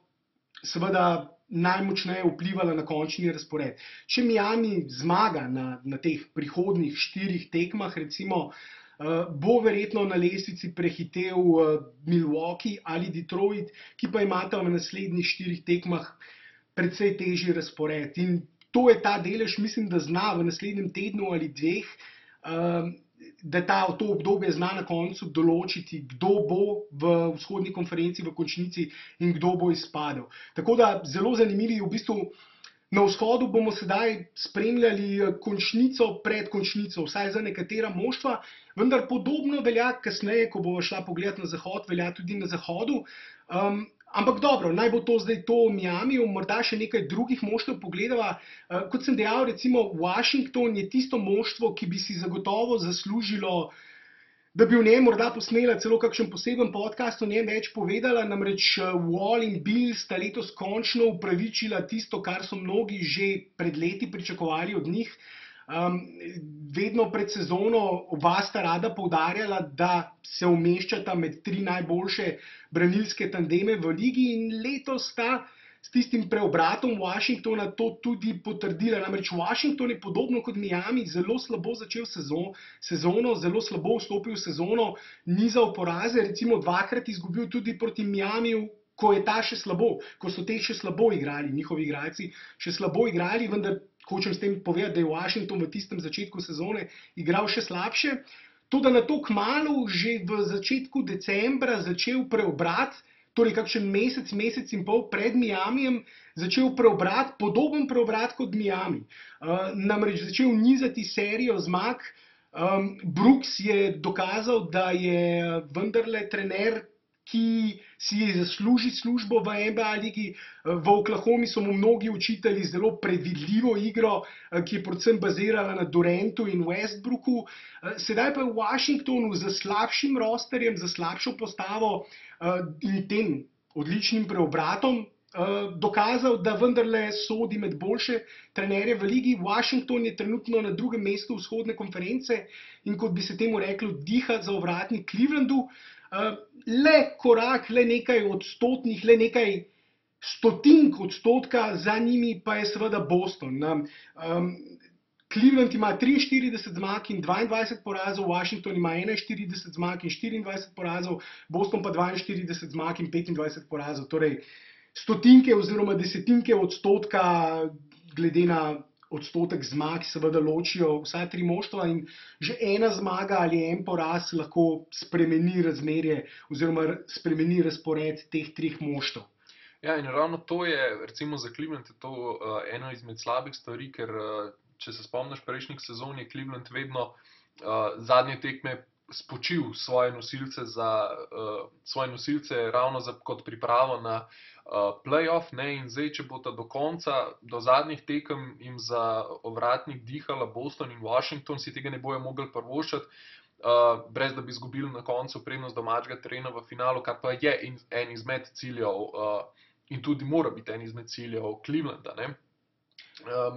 seveda najmočneje vplivala na končni razpored. Če Miami zmaga na teh prihodnjih 4 tekmah, recimo, bo verjetno na lestvici prehitel Milwaukee ali Detroit, ki pa imata v naslednjih 4 tekmah precej težji razpored. In to je ta delež, mislim, da zna v naslednjem tednu ali 2, da to obdobje zna na koncu določiti, kdo bo v vzhodni konferenci v končnici in kdo bo izpadel. Tako da zelo zanimivi v bistvu. Na vzhodu bomo sedaj spremljali končnico pred končnico, vsaj za nekatera moštva, vendar podobno velja kasneje, ko bomo šla pogledat na zahod, velja tudi na zahodu. Ampak dobro, naj bo to zdaj to Miami, morda še nekaj drugih moštev pogledava. Kot sem dejal, recimo Washington je tisto moštvo, ki bi si zagotovo zaslužilo, da bi v njem morda posnela celo kakšen poseben podcast, o njem več povedala. Namreč Wall in Bill sta letos končno upravičila tisto, kar so mnogi že pred leti pričakovali od njih. Vedno pred sezono oba sta rada poudarjala, da se umeščata med 3 najboljše branilske tandeme v ligi, in letos sta s tistim preobratom Washingtona to tudi potrdila. Namreč Washington je podobno kot Miami zelo slabo začel sezono, zelo slabo vstopil v sezono, nizal poraze, recimo 2-krat izgubil tudi proti Miamiju, ko so te še slabo igrali, njihovi igralci še slabo igrali, vendar hočem s tem povedati, da je Washington v tistem začetku sezone igral še slabše. Toda nato kmalu, že v začetku decembra, začel preobrat, torej kakšen mesec in pol pred Miamijem, začel preobrat, podoben preobrat kot Miami. Namreč začel nizati serijo zmag. Brooks je dokazal, da je vendarle trener, ki si zasluži službo v NBA ligi. V Oklahomi so mu mnogi očitali zelo predvidljivo igro, ki je predvsem bazirala na Durantu in Westbrooku. Sedaj pa je v Washingtonu z slabšim rosterjem, z slabšo postavo in tem odličnim preobratom dokazal, da vendarle sodi med boljše trenerje v ligi. Washington je trenutno na 2. mestu vzhodne konference in, kot bi se temu reklo, diha za ovratnik Clevelandu. Le korak, le nekaj odstotnih, le nekaj stotink odstotka za njimi pa je seveda Boston. Cleveland ima 43 zmag in 22 porazov, Washington ima 41 zmag in 24 porazov, Boston pa 42 zmag in 25 porazov. Torej, stotinke oziroma desetinke odstotka glede na odstotek zmag seveda ločijo vsa tri moštva in že ena zmaga ali en poraz lahko spremeni razmerje oziroma spremeni razpored teh treh moštev. Ja, in ravno to je, recimo za Cleveland je to eno izmed slabih stvari, ker če se spomniš prejšnjih sezon, je Cleveland vedno zadnje tekme spočil svoje nosilce ravno kot pripravo na playoff, ne, in zdaj, če bo ta do konca, do zadnjih tekem jim za ovratnik dihala Boston in Washington, si tega ne bojo mogli privoščiti, brez da bi izgubili na koncu prednost domačega terena v finalu, kar pa je en izmed ciljev in tudi mora biti en izmed ciljev Clevelanda, ne.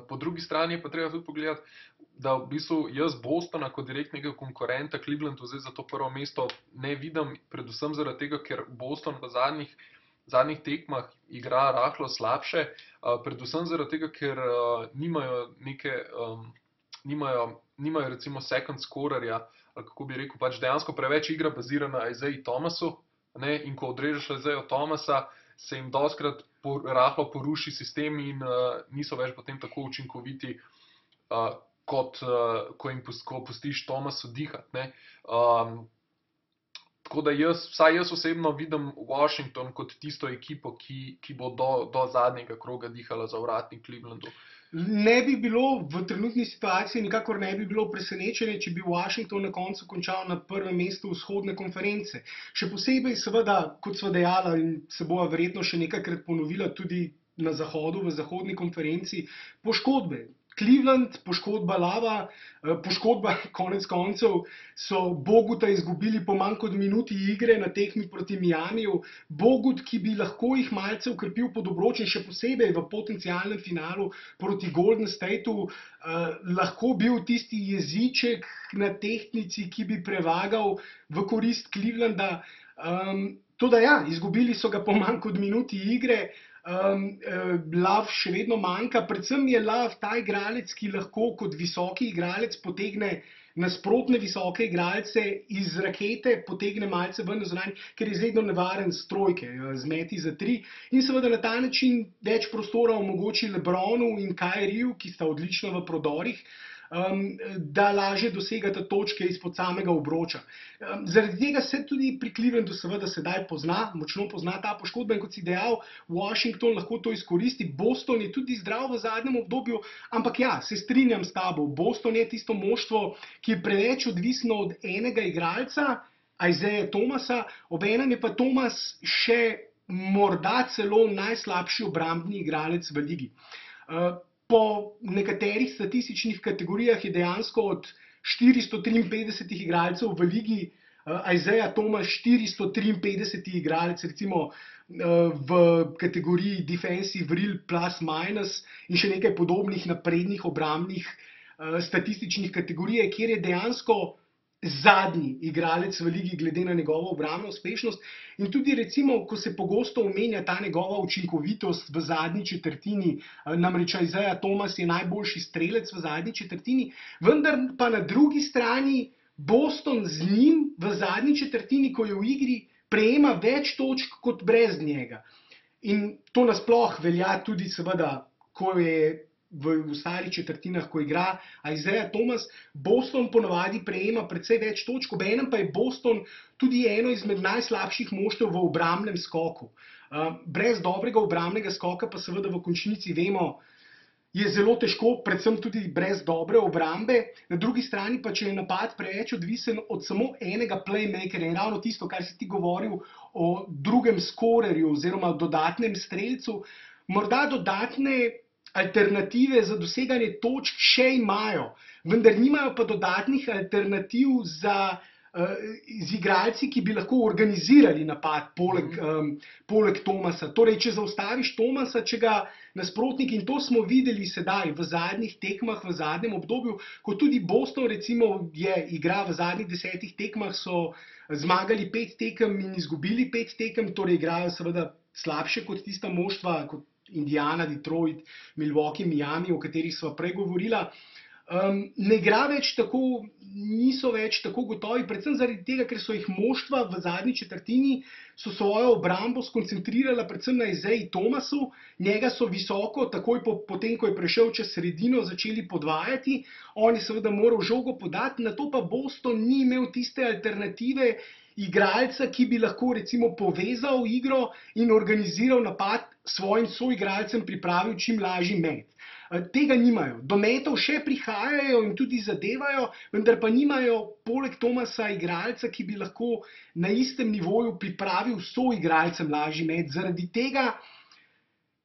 Po drugi strani je pa treba tudi pogledati, da v bistvu jaz Bostona kot direktnega konkurenta Clevelandu zdaj za to prvo mesto ne vidim, predvsem zaradi tega, ker Boston v zadnjih tekmah igra rahlo slabše, predvsem zaradi tega, ker nimajo recimo second scorerja, ali kako bi rekel, pač dejansko preveč igra bazira na Isaiah Thomasu, ne, in ko odrežeš Isaiah Thomasa, se jim dostikrat rahlo poruši sistem in niso več potem tako učinkoviti, kot ko pustiš Thomasu dihati, ne. Tako da vsaj jaz osebno vidim Washington kot tisto ekipo, ki bo do zadnjega kroga dihala za ovratnik Clevelandu. Ne bi bilo v trenutni situaciji, nikakor ne bi bilo presenečenje, če bi Washington na koncu končal na prvem mestu vzhodne konference. Še posebej seveda, kot sva dejala in se bova verjetno še nekajkrat ponovila tudi na zahodu, v zahodni konferenci, poškodbe. Cleveland, poškodba Lava, poškodba konec koncev so Boguta izgubili po manj kot minuti igre na tekmi proti Miamiju. Bogut, ki bi lahko jih malce ukrepil pod obročem, še posebej v potencialnem finalu proti Golden Stateu, lahko bil tisti jeziček na tehtnici, ki bi prevagal v korist Clevelanda. Toda ja, izgubili so ga po manj kot minuti igre. Love še vedno manjka, predvsem je Love ta igralec, ki lahko kot visoki igralec potegne nasprotne visoke igralce iz rakete, potegne malce ven na zunanji, ker je izredno nevaren s trojke, z meti za tri in seveda na ta način več prostora omogoči LeBronu in Kyrieju, ki sta odlična v prodorih, da lažje dosegata točke izpod samega obroča. Zaradi tega se tudi pri Clevelandu seveda sedaj močno pozna ta poškodba in kot si dejal, Washington lahko to izkoristi, Boston je tudi zdrav v zadnjem obdobju, ampak ja, se strinjam s tabo, Boston je tisto moštvo, ki je preveč odvisno od enega igralca, Isaiah Thomasa, obenem je pa Thomas še morda celo najslabši obrambni igralec v ligi. Po nekaterih statističnih kategorijah je dejansko od 453 igralcev v ligi Isaiah Thomas 453 igralec, recimo v kategoriji defensive real plus minus in še nekaj podobnih naprednih obrambnih statističnih kategorij, kjer je dejansko zadnji igralec v ligi glede na njegovo obrambno uspešnost in tudi recimo, ko se pogosto omenja ta njegova učinkovitost v zadnji četrtini, namreč Isaiah Thomas je najboljši strelec v zadnji četrtini, vendar pa na drugi strani Boston z njim v zadnji četrtini, ko je v igri, prejema več točk kot brez njega. In to nasploh velja tudi seveda, ko je v ostalih četrtinah, ko igra Isaiah Thomas, Boston ponavadi prejema precej več točk, obenem pa je Boston tudi eno izmed najslabših moštev v obrambnem skoku. Brez dobrega obrambnega skoka pa seveda v končnici vemo, je zelo težko, predvsem tudi brez dobre obrambe. Na drugi strani pa, če je napad preveč odvisen od samo enega playmakerja in ravno tisto, kar si ti govoril o drugem skorerju oziroma dodatnem strelcu, morda dodatne alternative za doseganje točk še imajo, vendar nimajo pa dodatnih alternativ z igralci, ki bi lahko organizirali napad poleg Thomasa. Torej, če zaustaviš Thomasa, če ga nasprotnik, in to smo videli sedaj v zadnjih tekmah, v zadnjem obdobju, ko tudi Boston recimo igra v zadnjih 10 tekmah, so zmagali 5 tekem in izgubili 5 tekem, torej igrajo seveda slabše kot tista moštva, kot Indiana, Detroit, Milwaukee, Miami, o katerih sva prej govorila. ne igra več tako, niso več tako gotovi, predvsem zaradi tega, ker so jih moštva v zadnji četrtini so svojo obrambo skoncentrirala predvsem na Isaiah Thomasu, njega so visoko, takoj potem, ko je prešel čez sredino, začeli podvajati, on je seveda moral žogo podati, nato pa Boston ni imel tiste alternative igralca, ki bi lahko recimo povezal igro in organiziral napad svojim soigralcem, pripravil čim lažji met. Tega nimajo. Do metov še prihajajo in tudi zadevajo, vendar pa nimajo poleg Thomasa igralca, ki bi lahko na istem nivoju pripravil soigralcem lažji met. Zaradi tega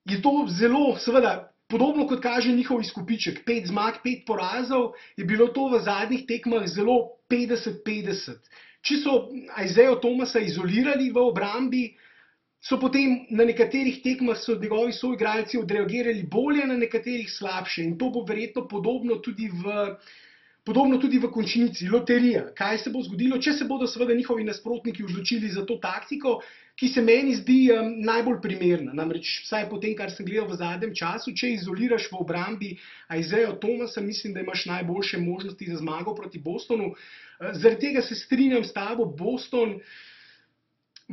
je to zelo, seveda, podobno kot kaže njihov izkupiček, 5 zmag, 5 porazov, je bilo to v zadnjih tekmah zelo 50-50. Če so Isaiah Thomasa izolirali v obrambi, so potem na nekaterih tekmah so njegovi soigralci odreagirali bolje, na nekaterih slabše. In to bo verjetno podobno tudi v končnici. Loterija. Kaj se bo zgodilo, če se bodo seveda njihovi nasprotniki odločili za to taktiko, ki se meni zdi najbolj primerna. Namreč, vsaj po tem, kar sem gledal v zadnjem času, če izoliraš v obrambi Isaiah Thomasa, mislim, da imaš najboljše možnosti za zmago proti Bostonu. Zaradi tega se strinjam s tabo, Boston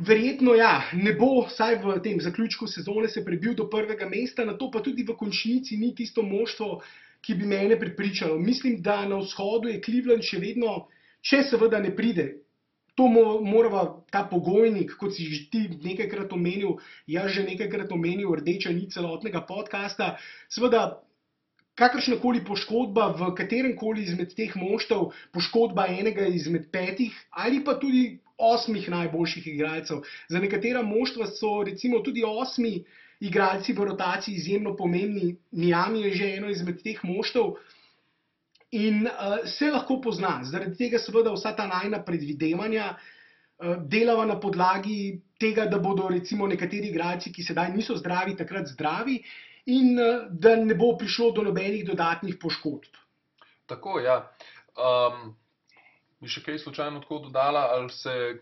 verjetno ne bo, vsaj v tem zaključku sezone se prebil do prvega mesta, nato pa tudi v končnici ni tisto moštvo, ki bi mene prepričalo. Mislim, da na vzhodu je Cleveland še vedno, če seveda ne pride, to morava ta pogojnik, kot si že ti nekajkrat omenil, jaz že nekajkrat omenil, rdeča nit celotnega podcasta, seveda kakršnakoli poškodba v kateremkoli izmed teh moštev, poškodba enega izmed 5 ali pa tudi 8 najboljših igralcev. Za nekatera moštva so recimo tudi 8 igralci v rotaciji izjemno pomembni. Miami je že eno izmed teh moštev in se lahko pozna. Zaradi tega seveda vsa ta najna predvidevanja delava na podlagi tega, da bodo recimo nekateri igralci, ki sedaj niso zdravi, takrat zdravi in da ne bo prišlo do nobenih dodatnih poškodb. Tako, ja. Bi še kaj slučajno tako dodala, ali se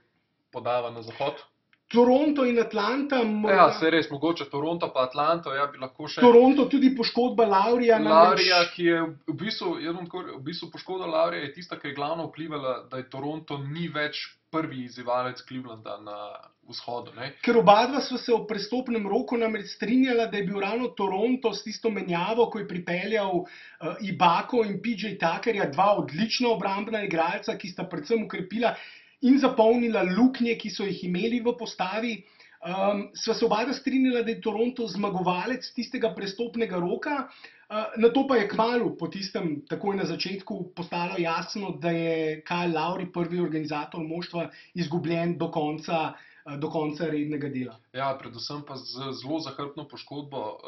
podava na zahod? Toronto in Atlanta. Ja, se res, mogoče Toronto pa Atlanto, bi lahko še... Toronto tudi poškodba Laurija. Laurija, ki je v bistvu poškodba Laurija je tista, ki je glavno vplivala, da je Toronto ni več prvi izzivalec Clevelanda na vzhodu. Ne? Ker obadva sva se o prestopnem roku namreč strinjala, da je bil ravno Toronto s tisto menjavo, ko je pripeljal Ibako in PJ Tuckerja, 2 odlična obrambna igralca, ki sta predvsem ukrepila in zapolnila luknje, ki so jih imeli v postavi. Sva se obadva strinjala, da je Toronto zmagovalec tistega prestopnega roka, nato pa je kmalu po tistem, takoj na začetku, postalo jasno, da je Kyle Lowry, prvi organizator moštva, izgubljen do konca rednega dela. Ja, predvsem pa z zelo zahrbtno poškodbo,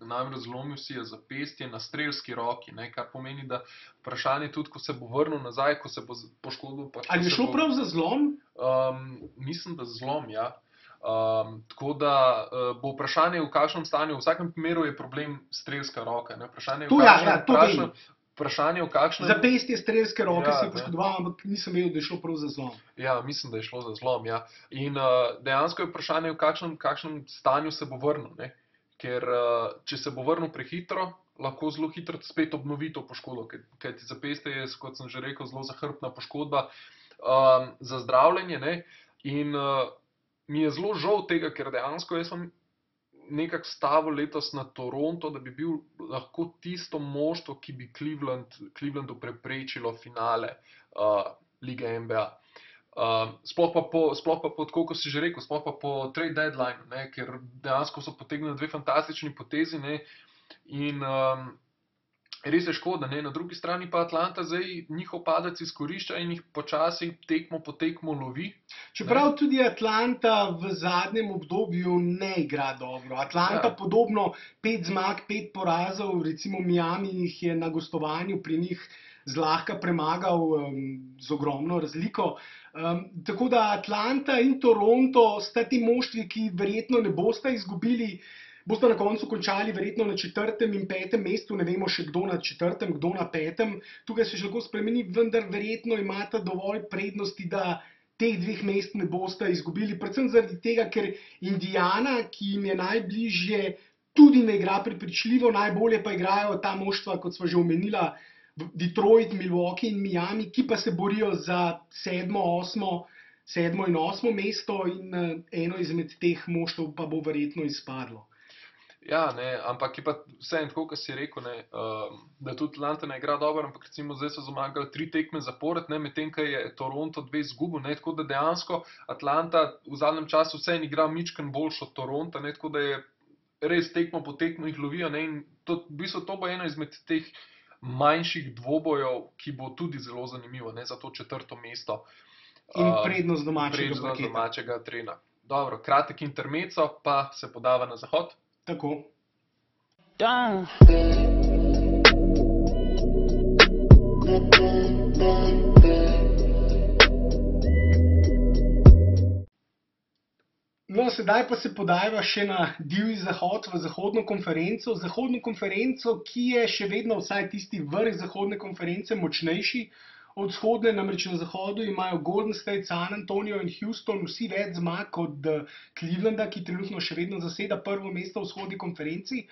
namreč zlomil si je zapestje na strelski roki, ne, kar pomeni, da vprašanje tudi, ko se bo vrnil nazaj, ko se bo poškodil... Ali je šlo prav za zlom? Mislim, da zlom, ja. Tako da bo vprašanje, v kakšnem stanju, v vsakem primeru je problem strelska roka. Ne? Vprašanje, v kakšnem... Zapestje strelske roke se je poškodoval, ampak nisem vedel, da je šlo prav za zlom. Ja, mislim, da je šlo za zlom, ja. In dejansko je vprašanje, v kakšnem stanju se bo vrnil, ne? Ker če se bo vrnil prehitro, lahko zelo hitro spet obnovi to poškodbo, ker ti zapestje je, kot sem že rekel, zelo zahrbtna poškodba za zdravljenje, ne? In mi je zelo žal tega, ker dejansko jaz sem nekako stavil letos na Toronto, da bi bil lahko tisto moštvo, ki bi Clevelandu preprečilo finale lige NBA. Sploh pa po, tako kot si že rekel, sploh pa po trade deadline, ne, ker dejansko so potegnili 2 fantastični potezi, ne, in res je škoda, ne, na drugi strani pa Atlanta zdaj njihov padec izkorišča in jih počasi tekmo po tekmo lovi. Čeprav tudi Atlanta v zadnjem obdobju ne igra dobro. Atlanta podobno 5 zmag, 5 porazov, recimo Miami jih je na gostovanju pri njih zlahka premagal z ogromno razliko. Tako da Atlanta in Toronto sta ti moštvi, ki verjetno ne bosta izgubili, bosta na koncu končali verjetno na 4. in 5. mestu, ne vemo še kdo na 4., kdo na 5. Tukaj se še lahko spremeni, vendar verjetno imata dovolj prednosti, da teh 2 mest ne bosta izgubili. Predvsem zaradi tega, ker Indiana, ki jim je najbližje, tudi ne igra prepričljivo, najbolje pa igrajo ta moštva, kot sva že omenila, Detroit, Milwaukee in Miami, ki pa se borijo za 7. in 8. mesto in eno izmed teh moštev pa bo verjetno izpadlo. Ja, ne, ampak je pa vseeno tako, kot si rekel, ne, da tudi Atlanta ne igra dobro, ampak recimo zdaj so zmagali 3 tekme zapored, ne, medtem ko je Toronto 2 izgubil, ne, tako da dejansko Atlanta v zadnjem času vseeno igra mičken boljši od Toronta, ne, tako da je res tekmo po tekmo jih lovijo, ne, in to, v bistvu to bo eno izmed teh manjših dvobojev, ki bo tudi zelo zanimivo, ne, za to 4. mesto. In prednost domačega trena. Dobro, kratek intermezzo, pa se podava na zahod. Tako. No, sedaj pa se podajava še na divji zahod, v zahodno konferenco. Zahodno konferenco, ki je še vedno vsaj tisti vrh zahodne konference močnejši od vzhodne, namreč na zahodu imajo Golden State, San Antonio in Houston vsi več zmag od Clevelanda, ki trenutno še vedno zaseda prvo mesto v vzhodni konferenci.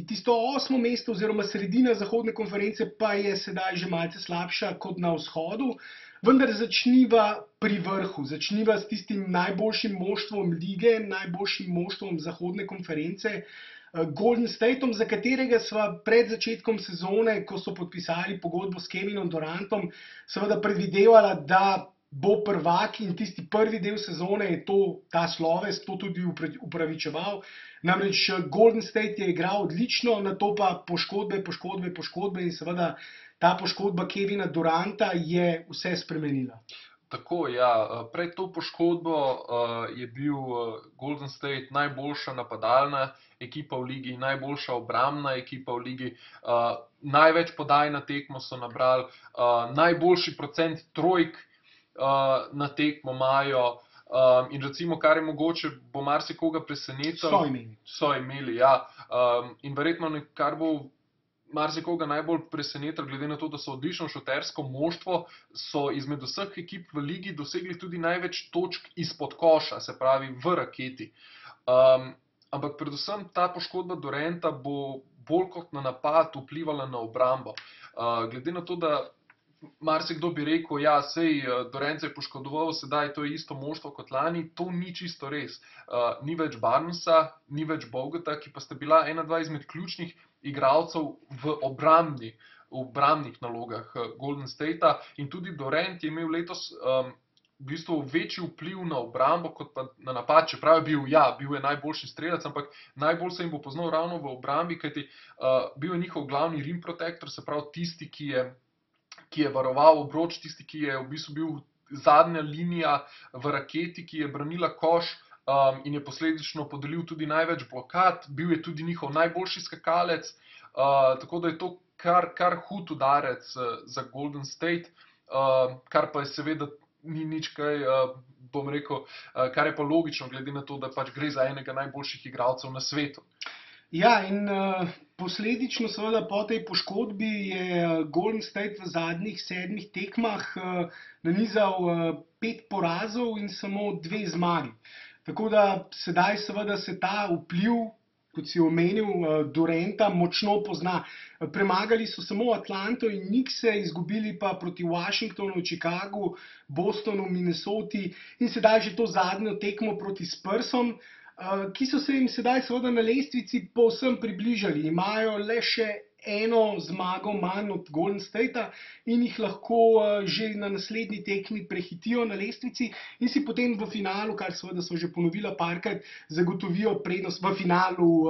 Tisto 8. mesto oziroma sredina zahodne konference pa je sedaj že malce slabša kot na vzhodu, vendar začniva pri vrhu, začniva s tistim najboljšim moštvom lige, najboljšim moštvom zahodne konference, Golden Stateom, za katerega sva pred začetkom sezone, ko so podpisali pogodbo s Kevinom Durantom, seveda predvidevala, da bo prvak in tisti prvi del sezone je ta sloves to tudi upravičeval. Namreč Golden State je igral odlično, nato pa poškodbe in seveda ta poškodba Kevina Duranta je vse spremenila. Tako, ja, pred to poškodbo je bil Golden State najboljša napadalna ekipa v ligi, najboljša obrambna ekipa v ligi, največ podaj na tekmo so nabrali, najboljši procent trojk na tekmo imajo, in recimo, kar je mogoče, bo marsikoga presenetilo. So imeli, ja. In verjetno, kar bo marsikoga najbolj presenetilo, glede na to, da so odlično šutersko moštvo, so izmed vseh ekip v ligi dosegli tudi največ točk izpod koša, se pravi v raketi. Ampak predvsem ta poškodba Duranta bo bolj kot na napad vplivala na obrambo. Glede na to, da marsikdo bi rekel, ja, sej Durant se je poškodoval, sedaj to je isto moštvo kot lani, to ni čisto res. Ni več Barnesa, ni več Bogota, ki pa sta bila 1-2 izmed ključnih igralcev v obrambnih nalogah Golden Statea, in tudi Durant je imel letos v bistvu večji vpliv na obrambo kot pa na napad, čeprav je bil je najboljši strelec, ampak najbolj se jim bo poznal ravno v obrambi, kajti bil je njihov glavni rim protector, se pravi tisti, ki je varoval obroč, tisti, ki je v bistvu bil zadnja linija v raketi, ki je branila koš, in je posledično podelil tudi največ blokad, bil je tudi njihov najboljši skakalec, tako da je to kar hud udarec za Golden State, kar pa je seveda ni nič kaj, bom rekel, kar je pa logično, glede na to, da pač gre za enega najboljših igralcev na svetu. Ja, in posledično seveda po tej poškodbi je Golden State v zadnjih 7 tekmah nanizal 5 porazov in samo 2 zmagi. Tako da sedaj seveda se ta vpliv, kot si omenil, Duranta močno pozna. Premagali so samo Atlanto in Knickse, izgubili pa proti Washingtonu, Chicagu, Bostonu, Minnesoti in sedaj že to zadnjo tekmo proti Spursom, ki so se jim sedaj seveda na lestvici povsem približali. Imajo le še eno zmago manj od Golden Statea in jih lahko že na naslednji tekmi prehitijo na lestvici in si potem v finalu, kar seveda so že ponovila parkrat, zagotovijo prednost v finalu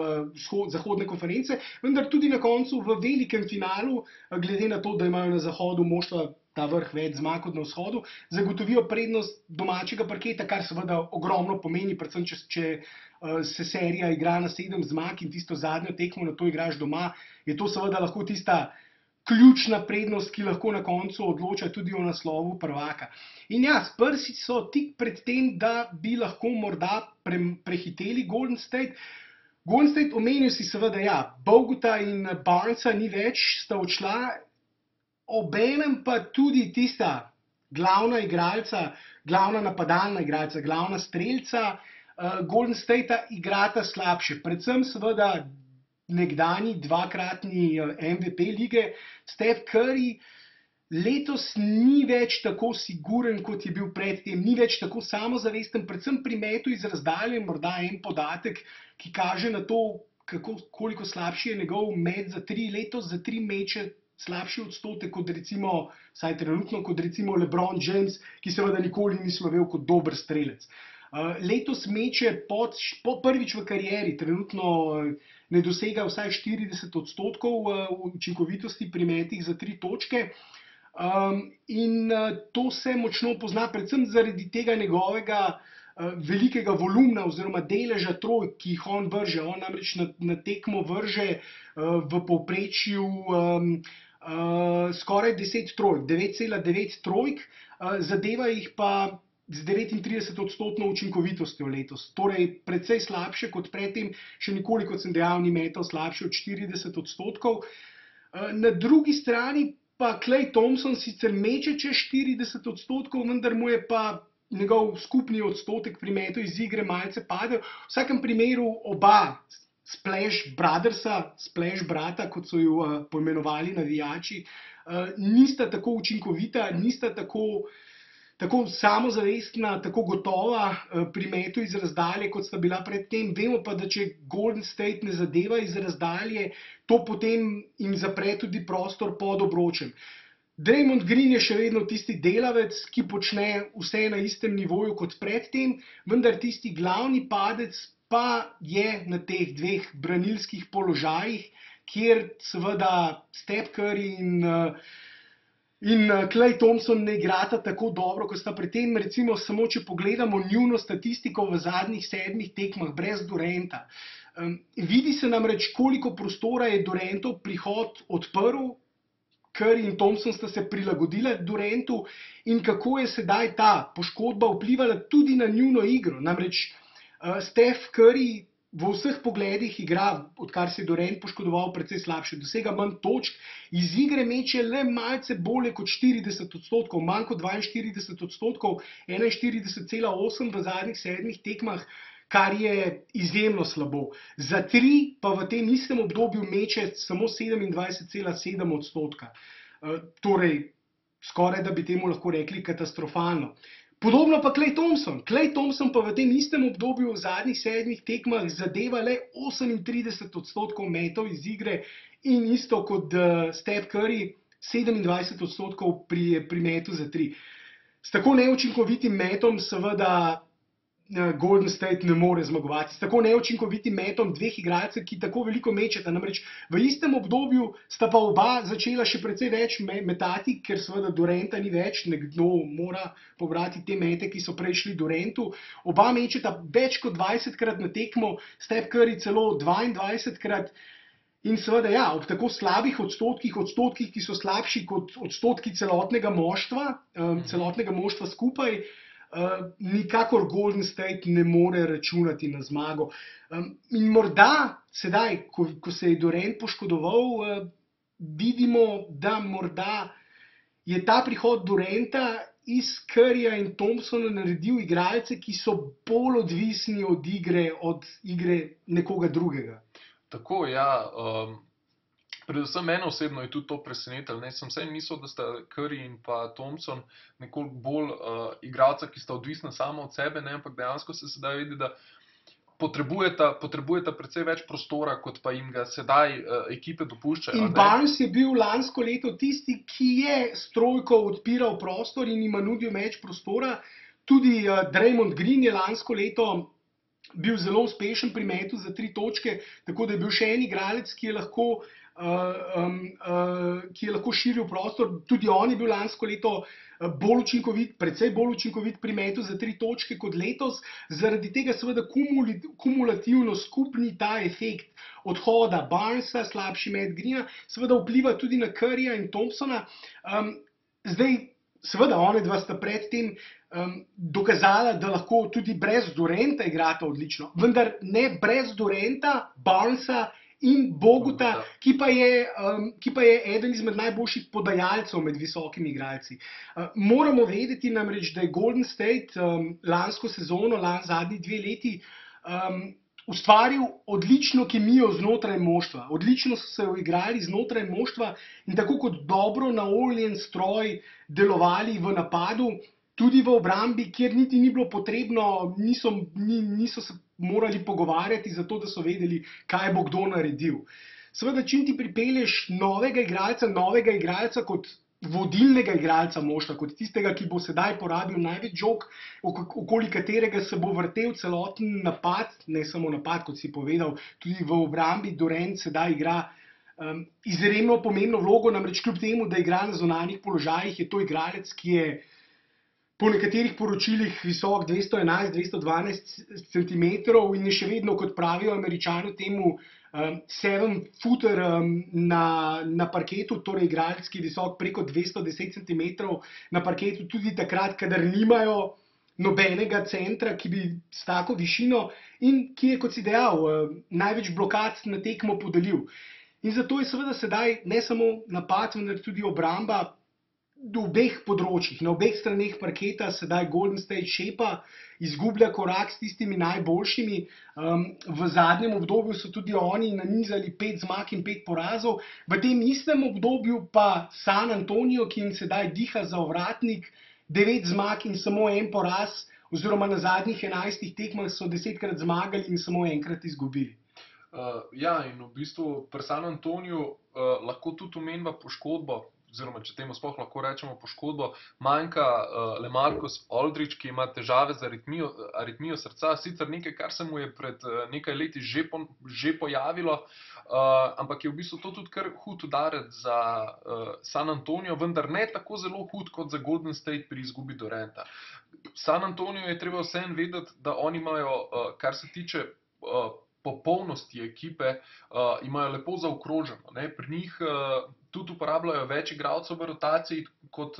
zahodne konference, vendar tudi na koncu v velikem finalu, glede na to, da imajo na zahodu moštva ta vrh več zmag kot na vzhodu, zagotovijo prednost domačega parketa, kar seveda ogromno pomeni, predvsem če se serija igra na 7 zmag in tisto zadnjo tekmo na to igraš doma, je to seveda lahko tista ključna prednost, ki lahko na koncu odloča tudi o naslovu prvaka. In ja, Spursi so tik pred tem, da bi lahko morda prehiteli Golden State. Golden State, omenil si seveda, ja, Bogota in Barnesa ni več, sta odšla, obenem pa tudi tista glavna igralca, glavna napadalna igralca, glavna strelca Golden Statea igrata slabše. Predvsem seveda nekdani dvakratni MVP lige. Steph Curry letos ni več tako siguren, kot je bil predtem, ni več tako samozavesten, predvsem pri metu iz razdalje, morda en podatek, ki kaže na to, koliko slabši je njegov met za 3 letos, za 3 meče slabši odstotek kot recimo, vsaj trenutno, kot recimo LeBron James, ki seveda nikoli ni slovel kot dober strelec. Letos meče po prvič v karieri, trenutno ne dosega vsaj 40% učinkovitosti pri metih za 3 točke. In to se močno pozna, predvsem zaradi tega njegovega velikega volumna oziroma deleža trojk, ki jih on vrže. On namreč na tekmo vrže v povprečju skoraj 10 trojk, 9,9 trojk, zadeva jih pa z 39% učinkovitostjo letos. Torej, precej slabše kot predtem, še nikoli, kot sem dejal, ni metal slabše od 40%. Na drugi strani pa Klay Thompson sicer meče čez 40%, vendar mu je pa njegov skupni odstotek pri metu iz igre malce padel. V vsakem primeru oba Splash Brothersa, Splash brata, kot so ju poimenovali navijači, nista tako učinkovita, nista tako samozavestna, tako gotova pri metu iz razdalje, kot sta bila predtem. Vemo pa, da če Golden State ne zadeva iz razdalje, to potem jim zapre tudi prostor pod obročem. Draymond Green je še vedno tisti delavec, ki počne vse na istem nivoju kot predtem, vendar tisti glavni padec pa je na teh dveh branilskih položajih, kjer seveda Steph Curry in Klay Thompson ne igrata tako dobro, kot sta predtem. Recimo, samo če pogledamo njuno statistiko v zadnjih 7 tekmah brez Duranta. Vidi se namreč, koliko prostora je Durantov prihod odprl, Curry in Thompson sta se prilagodila Durantu in kako je sedaj ta poškodba vplivala tudi na njuno igro. Namreč Steph Curry v vseh pogledih igra, odkar se je Durant poškodoval, precej slabše, dosega manj točk, iz igre meče le malce bolje kot 40%, manj kot 42%, 41,8% v zadnjih 7 tekmah, kar je izjemno slabo. Za 3 pa v tem istem obdobju meče samo 27,7%. Torej, skoraj da bi temu lahko rekli katastrofalno. Podobno pa Klay Thompson. Klay Thompson pa v tem istem obdobju v zadnjih 7 tekmah zadeva le 38% metov iz igre in isto kot Steph Curry 27% pri metu za 3. S tako neučinkovitim metom seveda Golden State ne more zmagovati. S tako neučinkovitim metom dveh igralcev, ki tako veliko mečeta. Namreč v istem obdobju sta pa oba začela še precej več metati, ker seveda Duranta ni več, nekdo mora pobrati te mete, ki so prej šli Durantu. Oba mečeta več kot 20krat na tekmo, Steph Curry celo 22krat. In seveda, ja, ob tako slabih odstotkih, ki so slabši kot odstotki celotnega moštva skupaj, nikakor Golden State ne more računati na zmago. In morda sedaj, ko se je Durant poškodoval, vidimo, da morda je ta prihod Duranta iz Curryja in Thompsona naredil igralce, ki so bolj odvisni od igre nekoga drugega. Tako, ja. Predvsem mene osebno je tudi to presenetilo. Sem vsaj mislil, da sta Curry in pa Thompson nekoliko bolj igralca, ki sta odvisna samo od sebe, ampak dejansko se sedaj vidi, da potrebujeta precej več prostora, kot pa jim ga sedaj ekipe dopuščajo. In Barnes je bil lansko leto tisti, ki je s trojko odpiral prostor in jima nudil več prostora. Tudi Draymond Green je lansko leto bil zelo uspešen pri metu za 3 točke, tako da je bil še en igralec, ki je lahko širil prostor. Tudi on je bil lansko leto bolj učinkovit, precej bolj učinkovit pri metu za 3 točke kot letos. Zaradi tega seveda kumulativno skupni ta efekt odhoda Barnesa, slabši met Greena, seveda vpliva tudi na Curryja in Thompsona. Zdaj, seveda, one dva sta predtem dokazala, da lahko tudi brez Duranta igrata odlično, vendar ne brez Duranta, Barnesa in Boguta, ki pa je eden izmed najboljših podajalcev med visokimi igralci. Moramo vedeti namreč, da je Golden State lansko sezono, zadnji 2 leti, ustvaril odlično kemijo znotraj moštva. Odlično so se uigrali znotraj moštva in tako kot dobro naoljen stroj delovali v napadu, tudi v obrambi, kjer niti ni bilo potrebno, niso se morali pogovarjati, zato da so vedeli, kaj bo kdo naredil. Seveda, čim ti pripelješ novega igralca kot vodilnega igralca moštva, kot tistega, ki bo sedaj porabil največ žog, okoli katerega se bo vrtel celoten napad, ne samo napad, kot si povedal, tudi v obrambi Durant sedaj igra izjemno pomembno vlogo, namreč kljub temu, da igra na zunanjih položajih, je to igralec, ki je po nekaterih poročilih visok 211-212 cm in je še vedno, kot pravijo Američani, temu 7-footer na parketu, torej igralec, ki je visok preko 210 cm na parketu, tudi takrat, kadar nimajo nobenega centra, ki bi s tako višino in ki je, kot si dejal, največ blokad na tekmo podelil. In zato je seveda sedaj ne samo napad, vendar tudi obramba v obeh področjih, na obeh straneh parketa sedaj Golden State šepa, izgublja korak s tistimi najboljšimi. V zadnjem obdobju so tudi oni nanizali 5 zmag in 5 porazov. V tem istem obdobju pa San Antonio, ki jim sedaj diha za ovratnik, 9 zmag in samo 1 poraz, oziroma na zadnjih 11 tekmah so 10-krat zmagali in samo 1-krat izgubili. Ja, in v bistvu pri San Antoniju lahko tudi omenjava poškodbo, oziroma če temu sploh lahko rečemo poškodbo, manjka LaMarcus Aldridge, ki ima težave z aritmijo srca, sicer nekaj, kar se mu je pred nekaj leti že pojavilo, ampak je v bistvu to tudi kar hud udarec za San Antonio, vendar ne tako zelo hud kot za Golden State pri izgubi Duranta. San Antonio je treba vseeno vedeti, da oni imajo, kar se tiče popolnosti ekipe, imajo lepo zaokroženo. Pri njih tudi uporabljajo več igralcev v rotaciji kot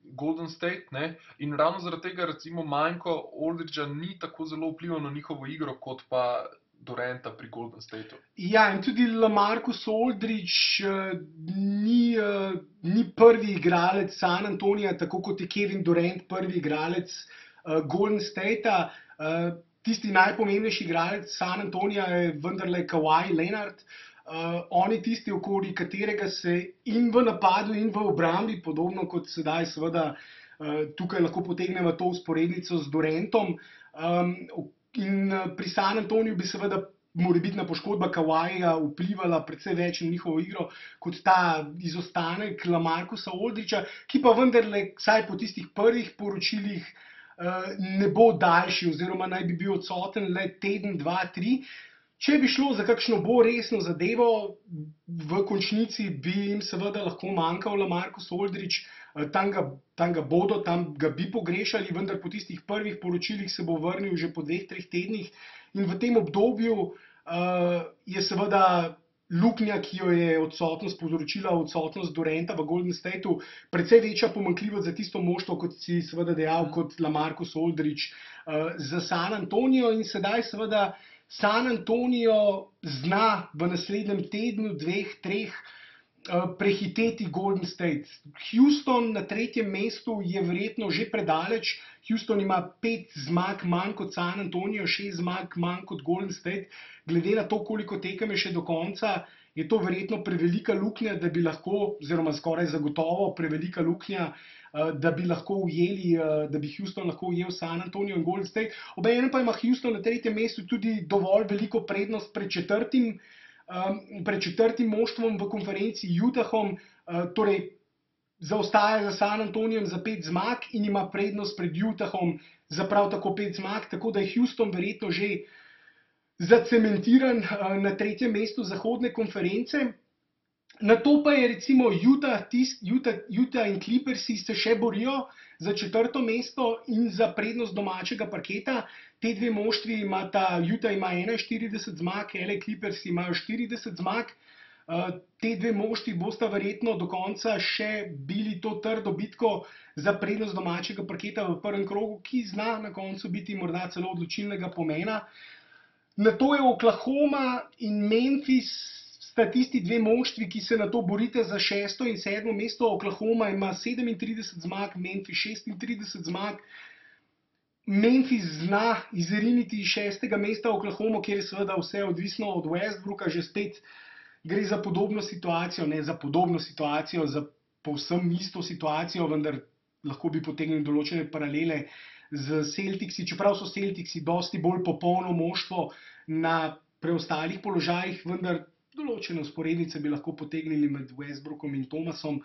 Golden State, ne? In ravno zaradi tega recimo manjko Aldridgea ni tako zelo vplival na njihovo igro kot pa Duranta pri Golden Stateu. Ja, in tudi LaMarcus Aldridge ni prvi igralec San Antonija, tako kot je Kevin Durant prvi igralec Golden Statea. Tisti najpomembnejši igralec San Antonija je vendarle Kawhi Leonard. On je tisti, okoli katerega se in v napadu in v obrambi, podobno kot sedaj seveda tukaj lahko potegnemo to vzporednico z Durantom. In pri San Antoniju bi seveda morebitna poškodba Kawhija vplivala precej več na njihovo igro kot ta izostanek LaMarcusa Aldridgea, ki pa vendarle, vsaj po tistih prvih poročilih, ne bo daljši oziroma naj bi bil odsoten le teden, 2, 3. Če bi šlo za kakšno bolj resno zadevo, v končnici bi jim seveda lahko manjkal LaMarcus Aldridge, tam ga bi pogrešali, vendar po tistih prvih poročilih se bo vrnil že po 2-3 tednih in v tem obdobju je seveda luknja, ki jo je odsotnost povzročila odsotnost Duranta v Golden Stateu, precej večja pomanjkljivost za tisto moštvo, kot si seveda dejal, kot LaMarcus Aldridge za San Antonio. In sedaj seveda San Antonio zna v naslednjem tednu, 2, 3 prehiteti Golden State. Houston na 3. mestu je verjetno že predaleč. Houston ima 5 zmag manj kot San Antonio, 6 zmag manj kot Golden State. Glede na to, koliko tekem je še do konca, je to verjetno prevelika luknja, da bi lahko, oziroma skoraj zagotovo prevelika luknja, da bi Houston lahko ujel San Antonio in Golden State. Obenem pa ima Houston na 3. mestu tudi dovolj veliko prednost pred četrtim moštvom v konferenci Utahom, torej zaostaja za San Antonijem za 5 zmag in ima prednost pred Utahom za prav tako 5 zmag, tako da je Houston verjetno že zacementiran na 3. mestu zahodne konference. Na to pa je recimo Utah in Clippersi se še borijo za 4. mesto in za prednost domačega parketa. Te dve moštvi imata, Utah ima 41 zmag, LA Clippersi imajo 40 zmag. Te dve moštvi bosta verjetno do konca še bili to trdo bitko za prednost domačega parketa v prvem krogu, ki zna na koncu biti morda celo odločilnega pomena. Na to je Oklahoma in Memphis sta tisti dve moštvi, ki se na to borite za 6. in 7. mesto. Oklahoma ima 37 zmag, Memphis 36 zmag. Memphis zna izriniti iz 6. mesta Oklahoma, kjer je seveda vse odvisno od Westbrooka, že spet gre za podobno situacijo, ne za podobno situacijo, za povsem isto situacijo, vendar lahko bi potegnili določene paralele z Celticsi, čeprav so Celticsi dosti bolj popolno moštvo na preostalih položajih, vendar določene vzporednice bi lahko potegnili med Westbrookom in Thomasom.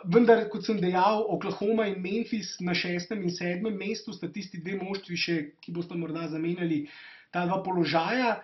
Vendar, kot sem dejal, Oklahoma in Memphis na 6. in 7. mestu sta tisti dve moštvi še, ki boste morda zamenjali ta dva položaja.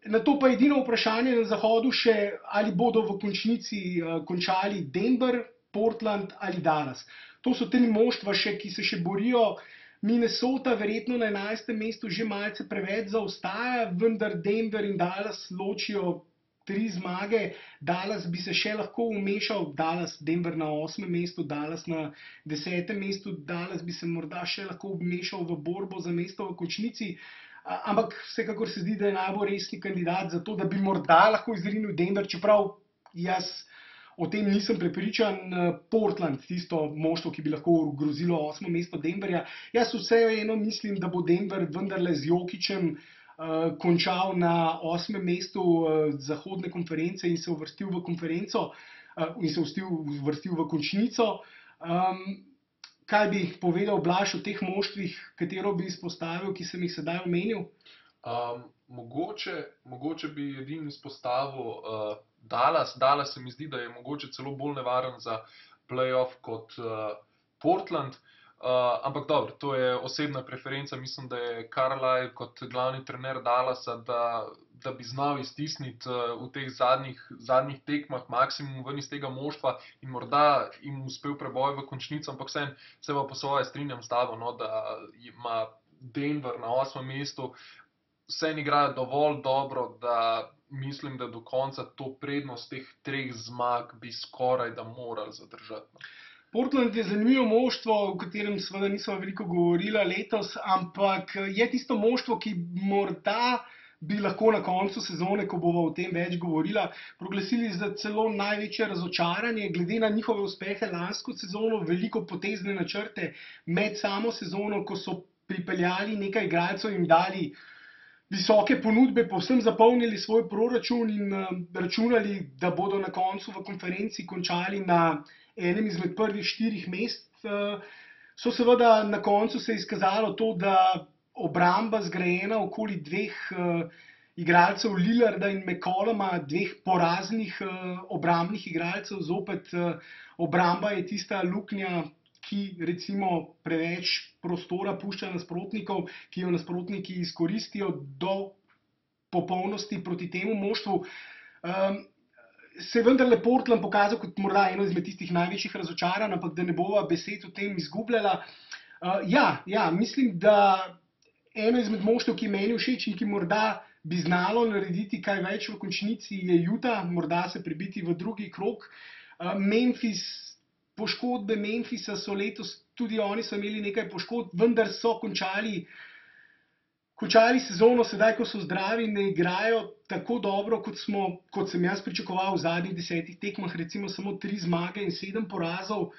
Na to pa edino vprašanje na zahodu še, ali bodo v končnici končali Denver, Portland ali Dallas. To so tri moštva še, ki se še borijo. Minnesota verjetno na 11. mestu že malce preveč zaostaja, vendar Denver in Dallas ločijo 3 zmage. Dallas bi se še lahko umešal, Denver na 8. mestu, Dallas na 10. mestu, Dallas bi se morda še lahko umešal v borbo za mesto v končnici, ampak vsekakor se zdi, da je najbolj resni kandidat za to, da bi morda lahko izrinil Denver, čeprav jaz o tem nisem prepričan. Portland, tisto moštvo, ki bi lahko grozilo 8. mesto Denverja. Jaz vseeno mislim, da bo Denver vendarle z Jokićem končal na 8. mestu zahodne konference in se uvrstil v konferenco in se uvrstil v končnico. Kaj bi povedal, Blaž, o teh moštvih, katero bi izpostavil, ki sem jih sedaj omenil? Mogoče bi edin izpostavil Dallas. Dallas se mi zdi, da je mogoče celo bolj nevaren za playoff kot Portland. Ampak dobro, to je osebna preferenca. Mislim, da je Carlisle kot glavni trener Dallasa, da bi znal iztisniti v teh zadnjih tekmah maksimum ven iz tega moštva in morda jim uspel preboj v končnico, ampak se pa po svoje strinjam s tabo, no, da ima Denver na 8. mestu. Vse igrajo dovolj dobro, da mislim, da do konca to prednost teh 3 zmag bi skoraj da morali zadržati. Portland je zanimivo moštvo, o katerem seveda nismo veliko govorili letos, ampak je tisto moštvo, ki morda bi lahko na koncu sezone, ko bomo o tem več govorila, proglasili za celo največje razočaranje, glede na njihove uspehe lansko sezono, veliko potezne načrte med samo sezono, ko so pripeljali nekaj igralcev in dali visoke ponudbe, povsem zapolnili svoj proračun in računali, da bodo na koncu v konferenci končali na enem izmed prvih 4 mest. So seveda na koncu se izkazalo to, da obramba zgrajena okoli 2 igralcev Lillarda in McColluma, 2 poraznih obrambnih igralcev, zopet obramba je tista luknja, ki recimo preveč prostora pušča nasprotnikov, ki jo nasprotniki izkoristijo do popolnosti proti temu moštvu. Se je vendarle Portland pokazal kot morda eno izmed tistih največjih razočaranj, ampak da ne bova besed o tem izgubljala. Mislim, da eno izmed moštev, ki je meni všeč in ki morda bi znalo narediti kaj več v končnici, je Utah, morda se prebiti v drugi krog. Poškodbe Memphisa so letos, tudi oni so imeli nekaj poškodb, vendar so končali sezono sedaj, ko so zdravi, ne igrajo tako dobro, kot sem jaz pričakoval v zadnjih 10 tekmah, recimo samo 3 zmage in 7 porazov.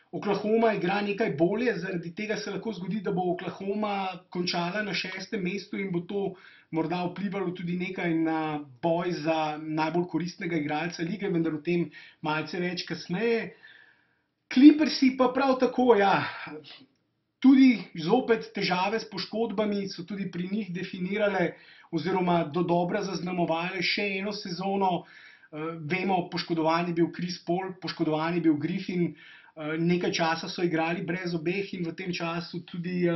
Oklahoma igra nekaj bolje, zaradi tega se lahko zgodi, da bo Oklahoma končala na 6. mestu in bo to morda vplivalo tudi nekaj na boj za najbolj koristnega igralca lige, vendar o tem malce več kasneje. Clippersi pa prav tako, tudi zopet težave s poškodbami so tudi pri njih definirale oziroma dodobra zaznamovale še eno sezono. Vemo, poškodovan je bil Chris Paul, poškodovan je bil Griffin, nekaj časa so igrali brez obeh in v tem času tudi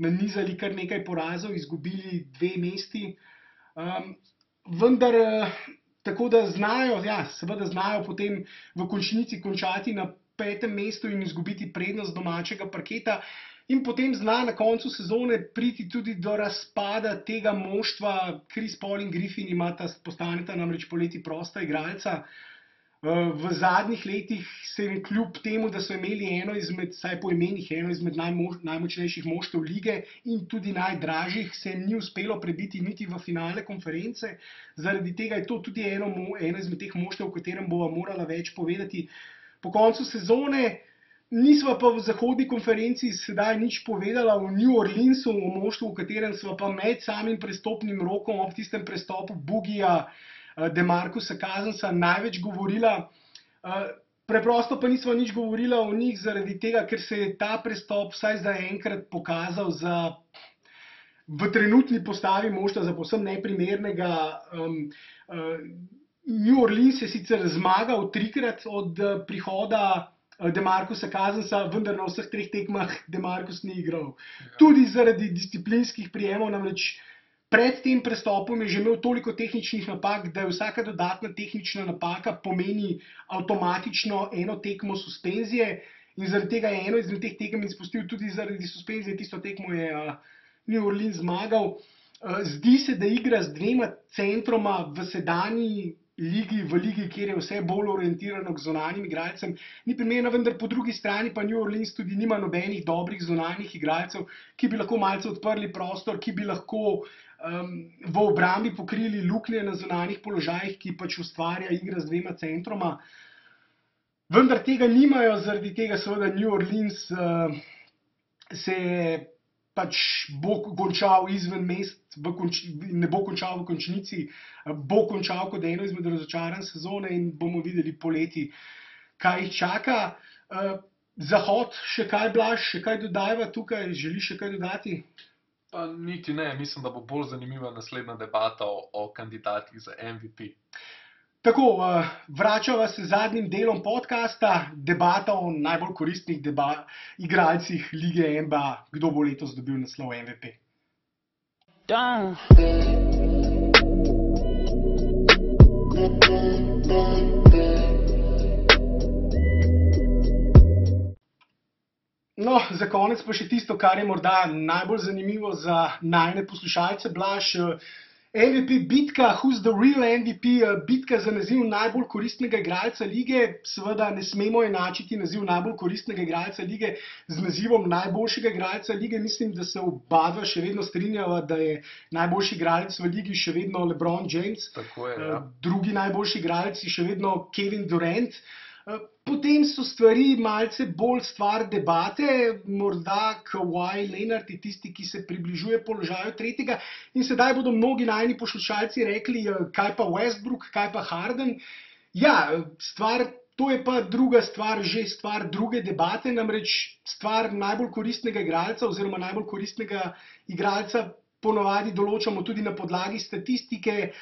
nanizali kar nekaj porazov, izgubili 2 mesti. Vendar tako da seveda znajo potem v končnici končati na 5. mestu in izgubiti prednost domačega parketa in potem zna na koncu sezone priti tudi do razpada tega moštva. Chris Paul in Griffin postaneta namreč poleti prosta igralca. V zadnjih letih se jim kljub temu, da so imeli vsaj po imenih, eno izmed najmočnejših moštev lige in tudi najdražjih, se jim ni uspelo prebiti niti v finale konference. Zaradi tega je to tudi eno izmed teh moštev, o katerem bova morala več povedati. Po koncu sezone Nisva pa v zahodni konferenci sedaj nič povedala o New Orleansu, o moštvu, v katerem sva pa med samim prestopnim rokom ob tistem prestopu Bugija, DeMarcusa Cousinsa največ govorila. Preprosto pa nisva nič govorila o njih zaradi tega, ker se je ta prestop vsaj zaenkrat pokazal v trenutni postavi moštva za povsem neprimernega. New Orleans je sicer zmagal 3-krat od prihoda DeMarcusa Cousinsa, vendar na vseh 3 tekmah DeMarcus ni igral. Tudi zaradi disciplinskih prijemov, namreč pred tem prestopom je že imel toliko tehničnih napak, da je vsaka dodatna tehnična napaka pomeni avtomatično eno tekmo suspenzije in zaradi tega je eno izmed teh tekem izpustil tudi zaradi suspenzije. Tisto tekmo je New Orleans zmagal. Zdi se, da igra z 2 centroma v sedanji v ligi, kjer je vse bolj orientirano k zunanjim igralcem, ni primerna, vendar po drugi strani pa New Orleans tudi nima nobenih dobrih zunanjih igralcev, ki bi lahko malce odprli prostor, ki bi lahko v obrambi pokrili luknje na zunanjih položajih, ki pač ustvarja igra z 2 centroma. Vendar tega nimajo, zaradi tega seveda New Orleans se pač bo končal izven mest, ne bo končal v končnici, bo končal kot eno izmed razočaranj sezone in bomo videli poleti, kaj jih čaka. Zahod, še kaj Blaž, še kaj dodajva tukaj, želiš še kaj dodati? Pa niti ne, mislim, da bo bolj zanimiva naslednja debata o kandidatih za MVP. Tako, vračava se zadnjim delom podcasta, debata o najbolj koristnih igralcih lige NBA, kdo bo letos dobil naslov MVP. No, za konec pa še tisto, kar je morda najbolj zanimivo za najine poslušalce, Blaž. MVP bitka, who's the real MVP, bitka za naziv najbolj koristnega igralca lige. Seveda ne smemo enačiti naziv najbolj koristnega igralca lige z nazivom najboljšega igralca lige. Mislim, da se oba še vedno strinjava, da je najboljši igralec v ligi še vedno LeBron James. Tako je, ja. Drugi najboljši igralci še vedno Kevin Durant. Potem so stvari malce bolj stvar debate, morda Kawhi Leonard je tisti, ki se približuje položaju tretjega in sedaj bodo mnogi najini poslušalci rekli, kaj pa Westbrook, kaj pa Harden. Ja, to je pa druga stvar, že stvar druge debate, namreč stvar najbolj koristnega igralca oziroma najbolj koristnega igralca ponavadi določamo tudi na podlagi statistike,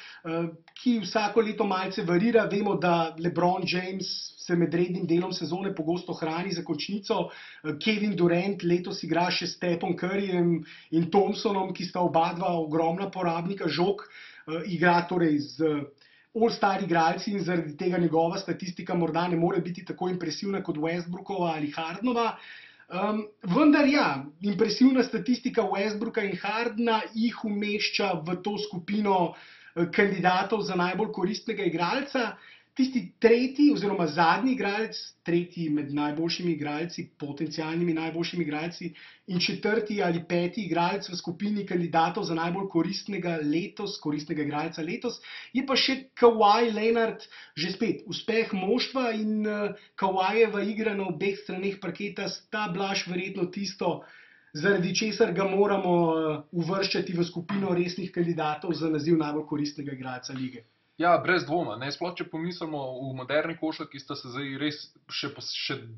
ki vsako leto malce varira. Vemo, da LeBron James se med rednim delom sezone pogosto hrani za končnico. Kevin Durant letos igra še s Stephom Curryjem in Thompsonom, ki sta oba dva ogromna porabnika žog. Igra torej z all-star igralci in zaradi tega njegova statistika morda ne more biti tako impresivna kot Westbrookova ali Hardenova. Vendar ja, impresivna statistika Westbrooka in Hardena jih umešča v to skupino kandidatov za najbolj koristnega igralca. Tisti tretji oziroma zadnji igralec, tretji med najboljšimi igralci, potencialnimi najboljšimi igralci in četrti ali peti igralec v skupini kandidatov za najbolj koristnega igralca letos, je pa še Kawhi Leonard, že spet uspeh moštva in Kawhijeva igra na obeh straneh parketa sta, Blaž, verjetno tisto, zaradi česar ga moramo uvrščati v skupino resnih kandidatov za naziv najbolj koristnega igralca lige. Ja, brez dvoma. Sploh, če pomislimo, v moderni košarki sta se zdaj res še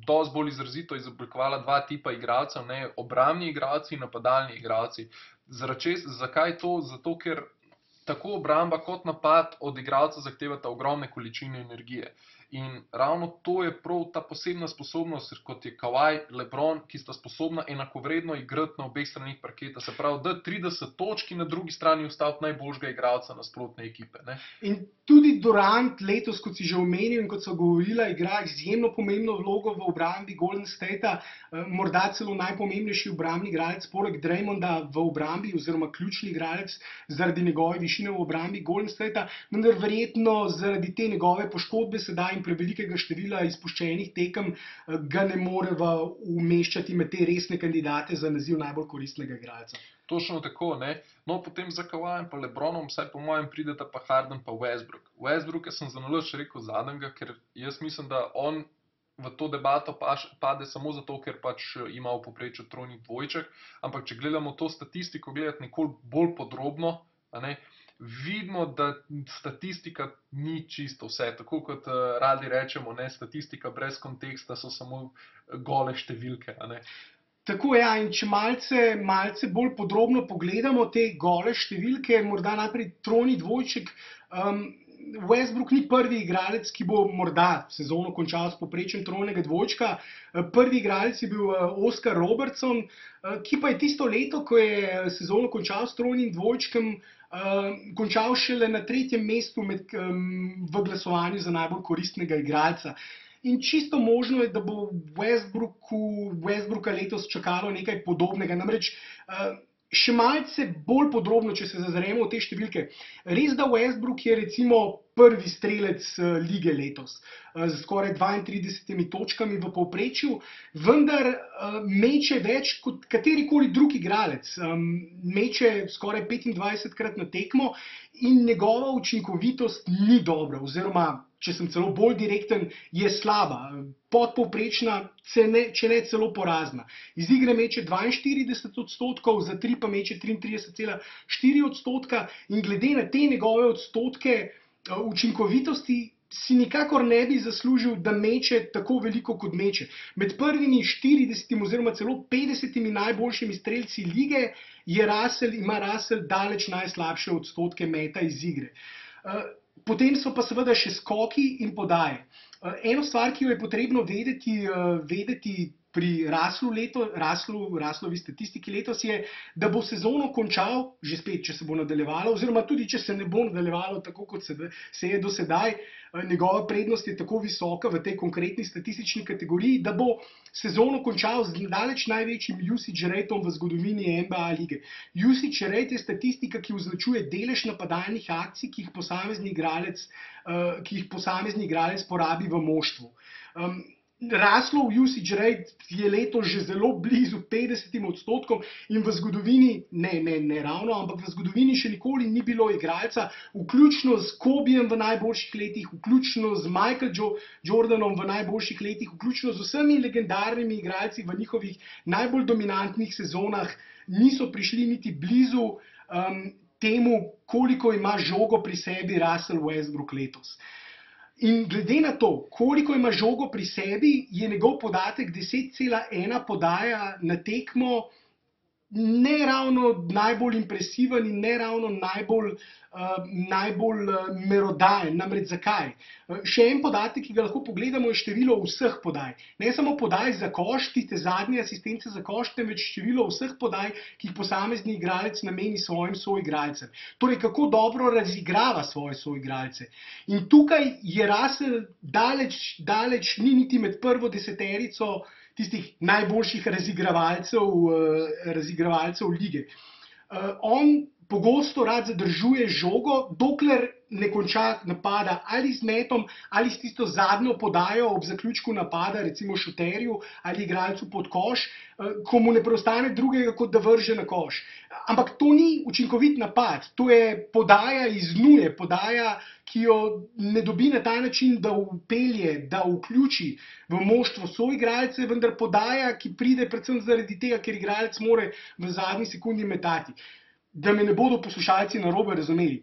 dosti bolj izrazito izoblikovala 2 tipa igralcev, obrambni igralci in napadalni igralci. Zakaj to? Zato, ker tako obramba kot napad od igralca zahtevata ogromne količine energije. In ravno to je prav ta posebna sposobnost, kot je Kawhi, LeBron, ki sta sposobna enakovredno igrati na obeh stranih parketa. Se pravi, da 30 točk in na drugi strani ustaviti najboljšega igralca nasprotne ekipe. In tudi Durant letos, kot si že omenil in kot so govorila, igra izjemno pomembno vlogo v obrambi Golden Statea, morda celo najpomembnejši obrambni igralec poleg Draymonda v obrambi oziroma ključni igralec zaradi njegove višine v obrambi Golden Statea, vendar verjetno zaradi te njegove poškodbe sedaj in prevelikega števila izpuščenih tekem ga ne moreva umeščati med te resne kandidate za naziv najbolj koristnega igralca. Točno tako, No, potem za Kawhijem pa LeBronom, vsaj po mojem prideta pa Harden pa Westbrook. Westbrooka sem za nalašč rekel zadnjega, ker jaz mislim, da on v to debato pade samo zato, ker pač ima v povprečju trojni dvojček, ampak če gledamo to statistiko, gledati nekoliko bolj podrobno, a ne, vidimo, da statistika ni čisto vse. Tako kot radi rečemo, ne, statistika brez konteksta so samo gole številke, a ne. Tako ja, in če malce bolj podrobno pogledamo te gole številke, morda najprej trojni dvojček. Westbrook ni prvi igralec, ki bo morda sezono končal s povprečjem trojnega dvojčka. Prvi igralec je bil Oscar Robertson, ki pa je tisto leto, ko je sezono končal s trojnim dvojčkem, končal šele na 3. mestu v glasovanju za najbolj koristnega igralca. In čisto možno je, da bo Westbrooka letos čakalo nekaj podobnega. Namreč še malce bolj podrobno, če se zazremo v te številke. Res, da Westbrook je recimo prvi strelec lige letos, z skoraj 32 točkami v povprečju, vendar meče več kot katerikoli drug igralec. Meče skoraj 25krat na tekmo in njegova učinkovitost ni dobra, oziroma, če sem celo bolj direkten, je slaba, podpovprečna, če ne celo porazna. Iz igre meče 42%, za tri pa meče 33,4% in glede na te njegove odstotke učinkovitosti si nikakor ne bi zaslužil, da meče tako veliko, kot meče. Med prvimi 40 oziroma celo 50 najboljšimi strelci lige ima Russell daleč najslabše odstotke meta iz igre. Potem so pa seveda še skoki in podaje. Eno stvar, ki jo je potrebno vedeti pri Russellovi statistiki letos je, da bo sezono končal, že spet, če se bo nadaljevalo, oziroma tudi, če se ne bo nadaljevalo tako, kot se je do sedaj, njegova prednost je tako visoka v tej konkretni statistični kategoriji, da bo sezono končal z daleč največjim usage rateom v zgodovini NBA lige. Usage rate je statistika, ki označuje delež napadalnih akcij, ki jih posamezni igralec porabi v moštvu. Russellov usage rate je letos že zelo blizu 50% in v zgodovini, ne ravno, ampak v zgodovini še nikoli ni bilo igralca, vključno z Kobejem v najboljših letih, vključno z Michael Jordanom v najboljših letih, vključno z vsemi legendarnimi igralci v njihovih najbolj dominantnih sezonah, niso prišli niti blizu temu, koliko ima žogo pri sebi Russell Westbrook letos. In glede na to, koliko ima žogo pri sebi, je njegov podatek 10,1 podaja na tekmo ne ravno najbolj impresiven in ne ravno najbolj merodajen. Namreč zakaj? Še en podatek, ki ga lahko pogledamo, je število vseh podaj. Ne samo podaj za koš, tiste zadnje asistence za koš, temveč število vseh podaj, ki jih posamezni igralec nameni svojim soigralcem. Torej, kako dobro razigrava svoje soigralce. In tukaj je Russell daleč ni niti med prvo deseterico tistih najboljših razigravalcev lige. On pogosto rad zadržuje žogo, dokler ne konča napada ali z metom, ali s tisto zadnjo podajo ob zaključku napada, recimo šuterju ali igralcu pod koš, ko mu ne preostane drugega, kot da vrže na koš. Ampak to ni učinkovit napad, to je podaja iz nuje, podaja, ki jo ne dobi na ta način, da vpelje, da vključi v moštvo soigralce, vendar podaja, ki pride predvsem zaradi tega, ker igralec more v zadnji sekundi metati. Da me ne bodo poslušalci narobe razumeli.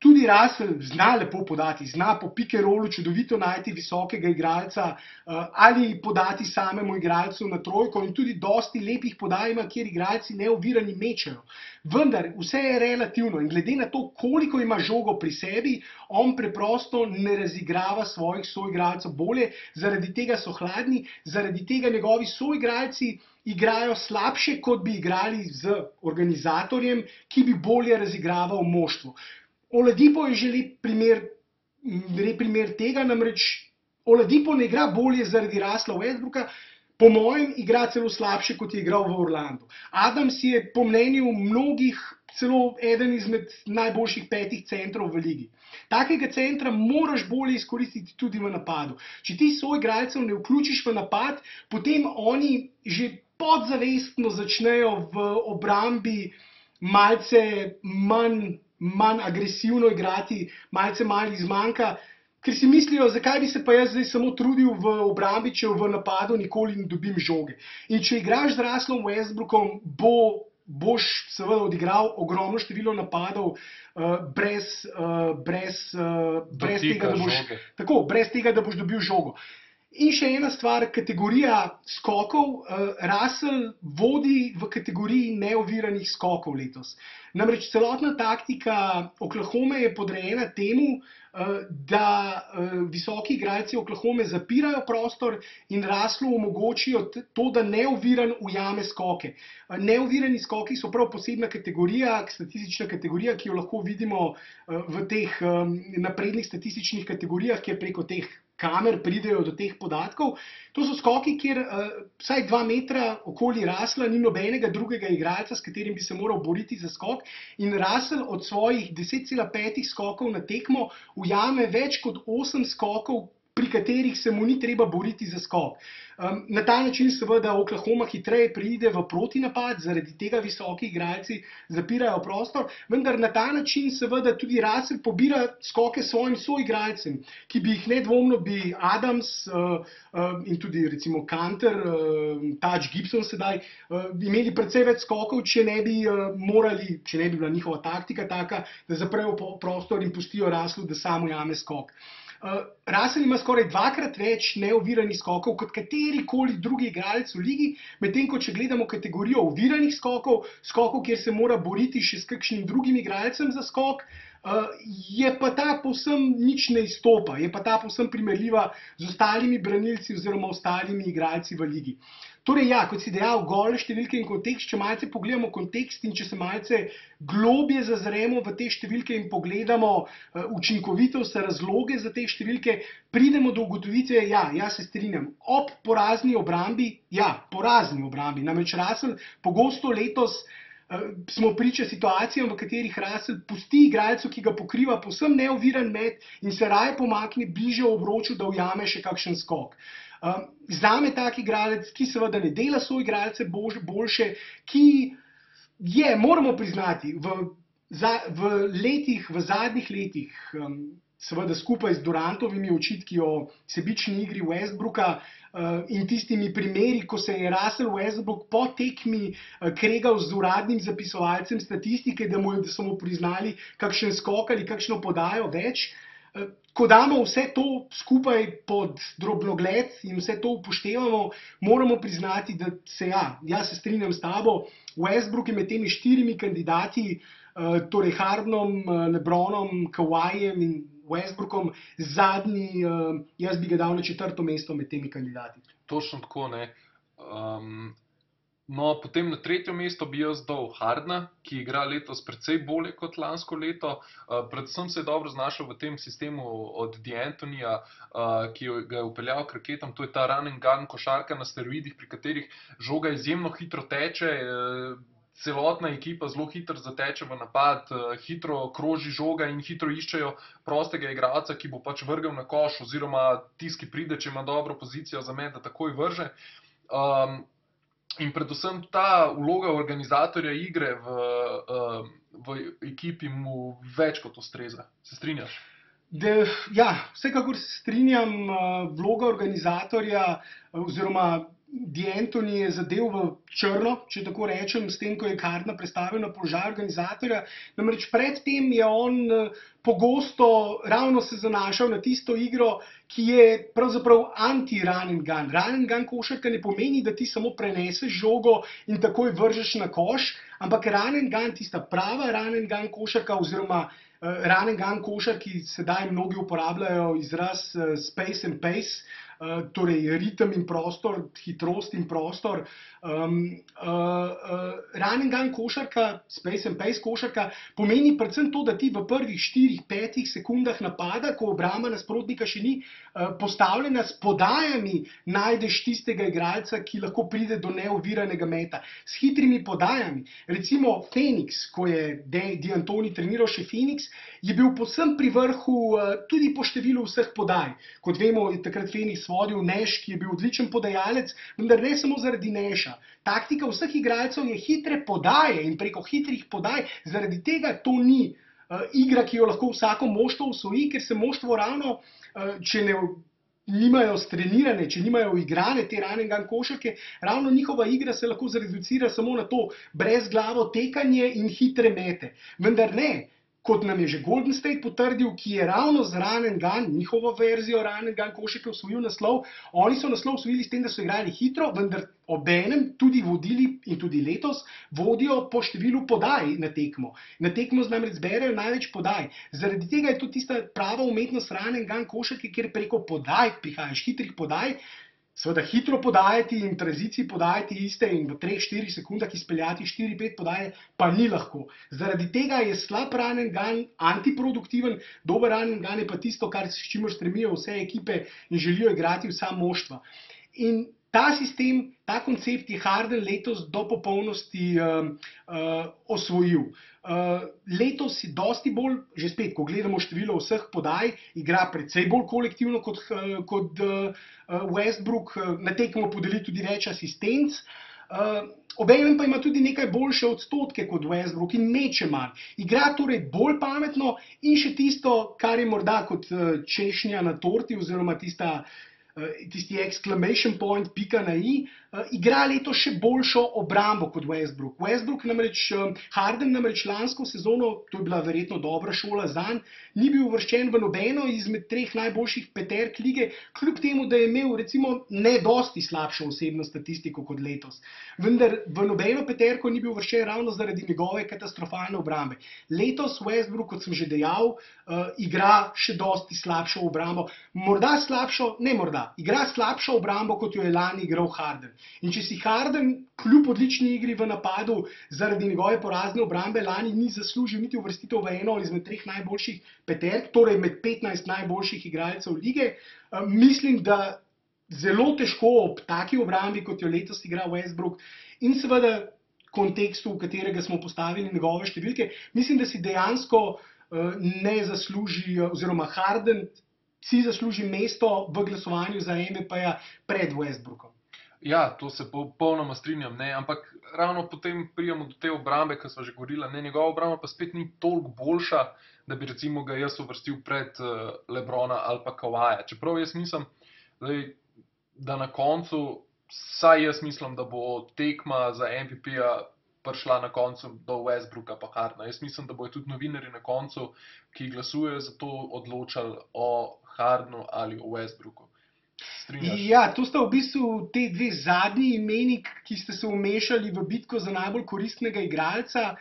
Tudi Russell zna lepo podati, zna po pick and rollu čudovito najti visokega igralca ali podati samemu igralcu na trojko in tudi dosti lepih podaj ima, kjer igralci neovirani mečejo. Vendar vse je relativno in glede na to, koliko ima žogo pri sebi, on preprosto ne razigrava svojih soigralcev bolje, zaradi tega so hladni, zaradi tega njegovi soigralci igrajo slabše, kot bi igrali z organizatorjem, ki bi bolje razigraval moštvo. Oladipo je že lep primer tega, namreč Oladipo ne igra bolje zaradi Russella Westbrooka, po mojem igra celo slabše, kot je igral v Orlandu. Adams je po mnenju mnogih celo eden izmed najboljših 5 centrov v ligi. Takega centra moraš bolje izkoristiti tudi v napadu. Če ti soigralcev ne vključiš v napad, potem oni že podzavestno začnejo v obrambi malce manj agresivno igrati, malce manj izmanjka. ker si mislijo, zakaj bi se pa jaz zdaj samo trudil v obrambi, če v napadu nikoli ne dobim žoge. In če igraš z Russellom Westbrookom, boš seveda odigral ogromno število napadov brez tega, da boš dobil žogo. In še ena stvar, kategorija skokov. Russell vodi v kategoriji neoviranih skokov letos. Namreč celotna taktika Oklahome je podrejena temu, da visoki igralci Oklahome zapirajo prostor in Russellu omogočijo to, da neoviran ujame skoke. Neovirani skoki so prav posebna kategorija, statistična kategorija, ki jo lahko vidimo v teh naprednih statističnih kategorijah, kjer preko teh kamer pridejo do teh podatkov. To so skoki, kjer vsaj 2 metra okoli Russella ni nobenega drugega igralca, s katerim bi se moral boriti za skok, in Russell od svojih 10,5 skokov na tekmo ujame več kot 8 skokov, pri katerih se mu ni treba boriti za skok. Na ta način seveda Oklahoma hitreje preide v protinapad, zaradi tega visoki igralci zapirajo prostor, vendar na ta način seveda tudi Russell pobira skoke svojim soigralcem, ki bi jih nedvomno bi Adams in tudi recimo Kanter, Taj Gibson sedaj, imeli precej več skokov, če ne bi bila njihova taktika taka, da zaprejo prostor in pustijo Russellu, da sam ujame skok. Russell ima skoraj 2-krat več neoviranih skokov kot katerikoli drugi igralec v ligi, medtem ko če gledamo kategorijo oviranih skokov, kjer se mora boriti še s kakšnim drugim igralcem za skok, je pa ta povsem nič ne izstopa, je pa ta povsem primerljiva z ostalimi branilci oziroma ostalimi igralci v ligi. Torej ja, kot si dejal, gole številke in kontekst, če malce pogledamo kontekst in če se malce globje zazremo v te številke in pogledamo učinkovitost, razloge za te številke, pridemo do ugotovitve, ja se strinjam, ob porazni obrambi, namreč Russell pogosto letos smo priča situacijam, v katerih Russell pusti igralcu, ki ga pokriva povsem neoviran met in se raje pomakne bliže obroču, da ujame še kakšen skok. Zame tak igralec, ki seveda ne dela soigralce boljše, ki je, moramo priznati, v zadnjih letih, seveda skupaj z Durantovimi očitki o sebični igri Westbrooka in tistimi primeri, ko se je Russell Westbrook po tekmi kregal z uradnim zapisovalcem statistike, da so mu priznali kakšen skok ali kakšno podajo več. Ko damo vse to skupaj pod drobnogled in vse to upoštevamo, moramo priznati, da se strinjam s tabo, Westbrook je med temi 4 kandidati, torej Hardenom, LeBronom, Kawajem in Westbrookom zadnji, jaz bi ga dal na 4. mesto med temi kandidati. Točno tako, ne. No, potem na 3. mesto bi jaz dal Hardena, ki igra letos precej bolje kot lansko leto. Predvsem se je dobro znašel v tem sistemu od D'Antonyja, ki ga je vpeljal k raketam. To je ta run and gun košarka na steroidih, pri katerih žoga izjemno hitro teče, celotna ekipa zelo hitro zateče v napad, hitro kroži žoga in hitro iščejo prostega igralca, ki bo pač vrgel na koš, oziroma tisti, ki pride, če ima dobro pozicijo za met, da takoj vrže. In predvsem ta vloga organizatorja igre v ekipi mu več kot ustreza. Se strinjaš? Ja, vsekakor se strinjam. Vloga organizatorja oziroma D'Antoni je zadev v črno, če tako rečem, s tem, ko je Hardena prestavil na položaj organizatorja. Namreč predtem je on pogosto ravno se zanašal na tisto igro, ki je pravzaprav anti-run and gun. Run and gun košarka ne pomeni, da ti samo preneseš žogo in takoj vržeš na koš, ampak run and gun, tista prava run and gun košarka oziroma run and gun košarki, sedaj mnogi uporabljajo izraz space and pace, torej ritem in prostor, hitrost in prostor. Run and gun košarka, space and pace košarka pomeni predvsem to, da ti v prvih 4-5 sekundah napada, ko obramba nasprotnika še ni postavljena, s podajami najdeš tistega igralca, ki lahko pride do neoviranega meta. S hitrimi podajami. Recimo Phoenix, ko je D'Antoni treniral še Phoenix, je bil povsem pri vrhu tudi po številu vseh podaj. Kot vemo, je takrat Phoenix vodil Nash, ki je bil odličen podajalec, vendar ne samo zaradi Nasha. Taktika vseh igralcev je hitre podaje in preko hitrih podaj, zaradi tega to ni igra, ki jo lahko vsako moštvo osvoji, ker se moštvo ravno, če nimajo strenirane, če nimajo igrane te run and gun košarke, ravno njihova igra se lahko zreducira samo na to brezglavo tekanje in hitre mete. Vendar ne, kot nam je že Golden State potrdil, ki je ravno z run and gun, njihovo verzijo run and gun košarke osvojil naslov, oni so naslov osvojili s tem, da so igrali hitro, vendar obenem tudi vodili in tudi letos vodijo po številu podaj na tekmo. Na tekmo namreč zberejo največ podaj. Zaradi tega je to tista prava umetnost run and gun košarke, kjer preko podaj prihajaš, hitrih podaj, seveda hitro podajati in tranziciji podajati iste in v 3-4 sekundah izpeljati 4-5 podaje, pa ni lahko. Zaradi tega je slab run and gun antiproduktiven, dober run and gun je pa tisto, s čimer stremijo vse ekipe in želijo igrati vsa moštva. In ta sistem, ta koncept je Harden letos do popolnosti osvojil. Letos si dosti bolj, že spet, ko gledamo število vseh podaj, igra precej bolj kolektivno kot Westbrook, na tekmo podeli tudi več asistenc. Obenem pa ima tudi nekaj boljše odstotke kot Westbrook in meče manj. Igra torej bolj pametno in še tisto, kar je morda kot češnja na torti oziroma tisti exclamation point, pika na i, igra letos še boljšo obrambo kot Westbrook. Harden namreč lansko sezono, to je bila verjetno dobra šola zanj, ni bil uvrščen v nobeno izmed 3 najboljših peterk lige, kljub temu, da je imel recimo ne dosti slabšo osebno statistiko kot letos. Vendar v nobeno peterko ni bil uvrščen ravno zaradi njegove katastrofalne obrambe. Letos Westbrook, kot sem že dejal, igra še dosti slabšo obrambo. Igra slabšo obrambo, kot jo je lani igral Harden. In če si Harden kljub odlični igri v napadu zaradi njegove porazne obrambe lani ni zaslužil niti uvrstitev v eno izmed 3 najboljših peterk, torej med 15 najboljših igralcev lige, mislim, da zelo težko ob taki obrambi, kot jo letos igra Westbrook in seveda kontekstu, v katerega smo postavili njegove številke, mislim, da si dejansko ne zasluži, oziroma Harden si zasluži mesto v glasovanju za MVP-ja pred Westbrookom. Ja, to se popolnoma strinjam, ne, ampak ravno potem pridemo do te obrambe, ki smo že govorili, ne, njegova obramba pa spet ni toliko boljša, da bi recimo ga jaz uvrstil pred LeBrona ali pa Kawaja. Čeprav jaz mislim, da na koncu, saj jaz mislim, da bo tekma za MVP-ja prišla na koncu do Westbrooka pa Hardena. Jaz mislim, da bojo tudi novinarji na koncu, ki glasujejo za to, odločali o Hardenu ali o Westbrooku. Ja, to sta v bistvu te 2 zadnji imeni, ki ste se vmešali v bitko za najbolj koristnega igralca.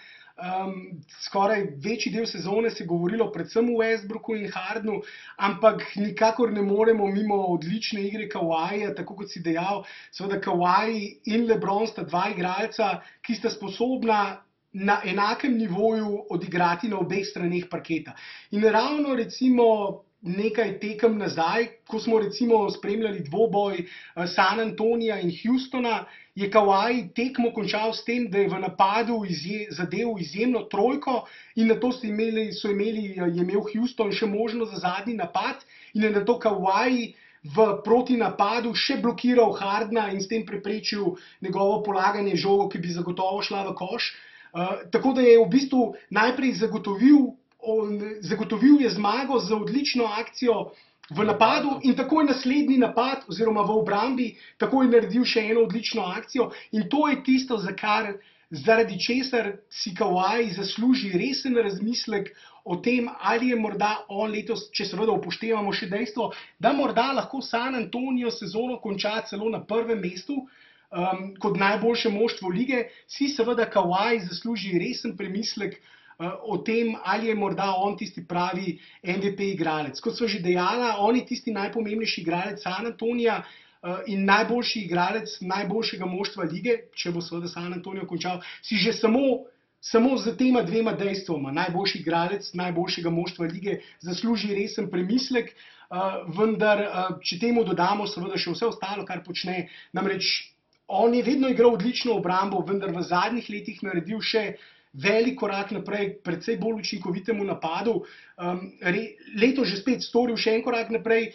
Skoraj večji del sezone se je govorilo predvsem o Westbrooku in Hardenu, ampak nikakor ne moremo mimo odlične igre Kawaja, tako kot si dejal. Seveda Kawhi in LeBron sta 2 igralca, ki sta sposobna na enakem nivoju odigrati na obeh straneh parketa. In ravno recimo nekaj tekem nazaj, ko smo recimo spremljali dvoboj San Antonija in Houstona, je Kawhi tekmo končal s tem, da je v napadu zadev izjemno trojko in nato je imel Houston še možnost za zadnji napad in je nato Kawhi v protinapadu še blokiral Hardena in s tem preprečil njegovo polaganje žogo, ki bi zagotovo šla v koš. Tako da je v bistvu najprej zagotovil je zmago z odlično akcijo v napadu in takoj naslednji napad oziroma v obrambi takoj naredil še eno odlično akcijo in to je tisto, zaradi česar si Kawhi zasluži resen razmislek o tem, ali je morda on letos, če seveda upoštevamo še dejstvo, da morda lahko San Antonio sezono konča celo na 1. mestu kot najboljše moštvo lige, si seveda Kawhi zasluži resen premislek o tem, ali je morda on tisti pravi MVP igralec. Kot so že dejala, on je tisti najpomembnejši igralec San Antonija in najboljši igralec najboljšega moštva lige, če bo seveda San Antonio končal, si že samo z tema 2 dejstvoma, najboljši igralec najboljšega moštva lige, zasluži resen premislek, vendar če temu dodamo seveda še vse ostalo, kar počne, namreč on je vedno igral odlično obrambo, vendar v zadnjih letih naredil še velik korak naprej, predvsej bolj učinkovitemu napadu. Leto že spet storil še en korak naprej.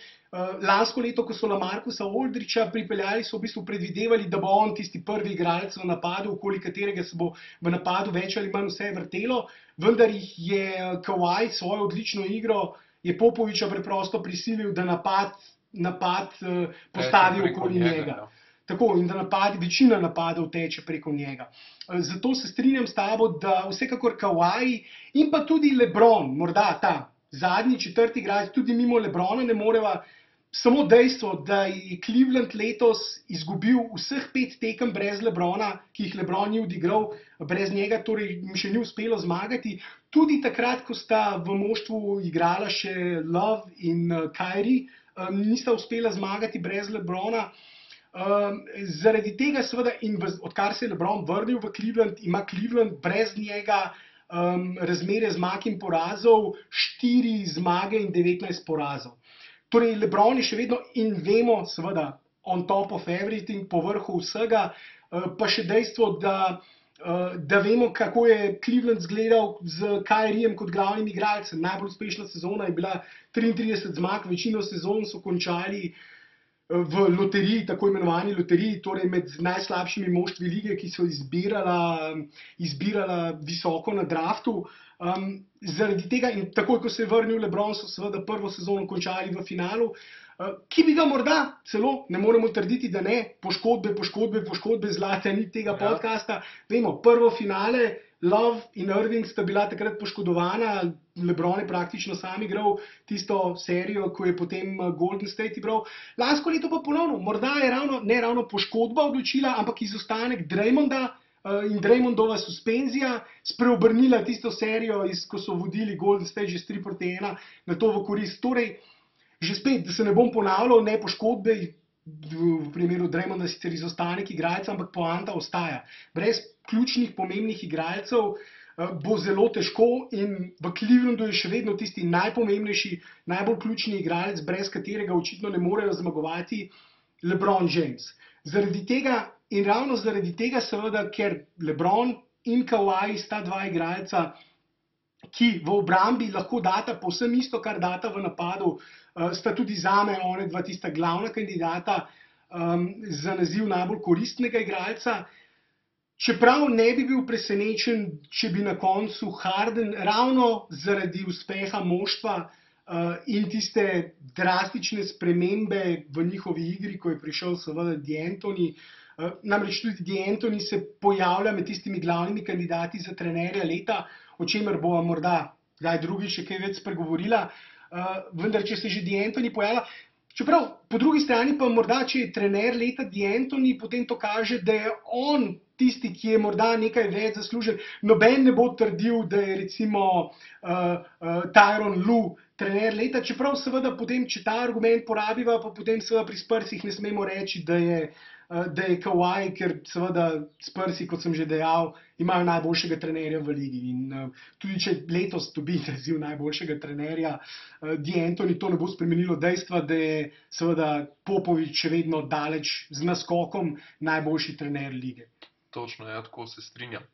Lansko leto, ko so Lamarcusa Aldridgea pripeljali, so v bistvu predvidevali, da bo on tisti prvi igralec v napadu, okoli katerega se bo v napadu več ali manj vse vrtelo, vendar jih je Kawhi svojo odlično igro, je Popoviča preprosto prisilil, da napad postavi okoli njega. Tako, in da večina napadov teče preko njega. Zato se strinjam s tabo, da vsekakor Kawhi in pa tudi LeBron, morda ta zadnji, četrti igralec, tudi mimo LeBrona ne moreva. Samo dejstvo, da je Cleveland letos izgubil vseh 5 tekem brez LeBrona, ki jih LeBron ni odigral, brez njega torej jim še ni uspelo zmagati. Tudi takrat, ko sta v moštvu igrala še Love in Kyrie, nista uspela zmagati brez LeBrona. Zaradi tega seveda, in odkar se je LeBron vrnil v Cleveland, ima Cleveland brez njega razmerje zmag in porazov 4 zmage in 19 porazov. Torej, LeBron je še vedno in vemo, seveda, on top of everything, po vrhu vsega, pa še dejstvo, da vemo, kako je Cleveland zgledal z Kyriem kot glavnim igralcem. Najbolj uspešna sezona je bila 33 zmag, večino sezon so končali v loteriji, tako imenovani loteriji, torej med najslabšimi moštvi lige, ki so izbirala visoko na draftu. Zaradi tega in takoj, ko se je vrnil LeBron, so seveda prvo sezono končali v finalu, ki bi ga morda celo, ne moremo trditi, da ne, poškodbe, zlata nit tega podcasta. Vemo, prvo finale, Love in Irving sta bila takrat poškodovana, LeBron je praktično sam igral tisto serijo, ko je potem Golden State igral. Lansko leto pa ponovno, morda je ne ravno poškodba odločila, ampak izostanek Draymonda in Draymondova suspenzija spreobrnila tisto serijo, ko so vodili Golden State že s 3-1 na to v korist. Torej, že spet, da se ne bom ponavljal, ne poškodbe, v primeru Draymonda sicer izostanek igralca, ampak poanta ostaja. Brez ključnih, pomembnih igralcev bo zelo težko in v Clevelandu je še vedno tisti najpomembnejši, najbolj ključni igralec, brez katerega očitno ne morejo zmagovati, LeBron James. Zaradi tega in ravno zaradi tega seveda, ker LeBron in Kawhi sta dva igralca, ki v obrambi lahko data povsem isto, kar data v napadu, sta tudi zame one dva tista glavna kandidata za naziv najbolj koristnega igralca. Čeprav ne bi bil presenečen, če bi na koncu Harden ravno zaradi uspeha moštva in tiste drastične spremembe v njihovi igri, ko je prišel seveda D'Antoni, namreč tudi D'Antoni se pojavlja med tistimi glavnimi kandidati za trenerja leta, o čemer bova morda kdaj drugič še kaj več spregovorila, vendar če se že D'Antoni pojavlja, čeprav po drugi strani pa morda, če je trener leta D'Antoni, potem to kaže, da je on tisti, ki je morda nekaj več zaslužen. Noben ne bo trdil, da je recimo Tyronn Lue trener leta, čeprav seveda potem, če ta argument porabiva, pa potem seveda pri Spursih ne smemo reči, da je Kawhi, ker seveda Spursi, kot sem že dejal, imajo najboljšega trenerja v ligi. In tudi če letos dobi naziv najboljšega trenerja D'Antoni, to ne bo spremenilo dejstva, da je seveda Popovič še vedno daleč z naskokom najboljši trener lige. Točno, ja, tako se strinjam.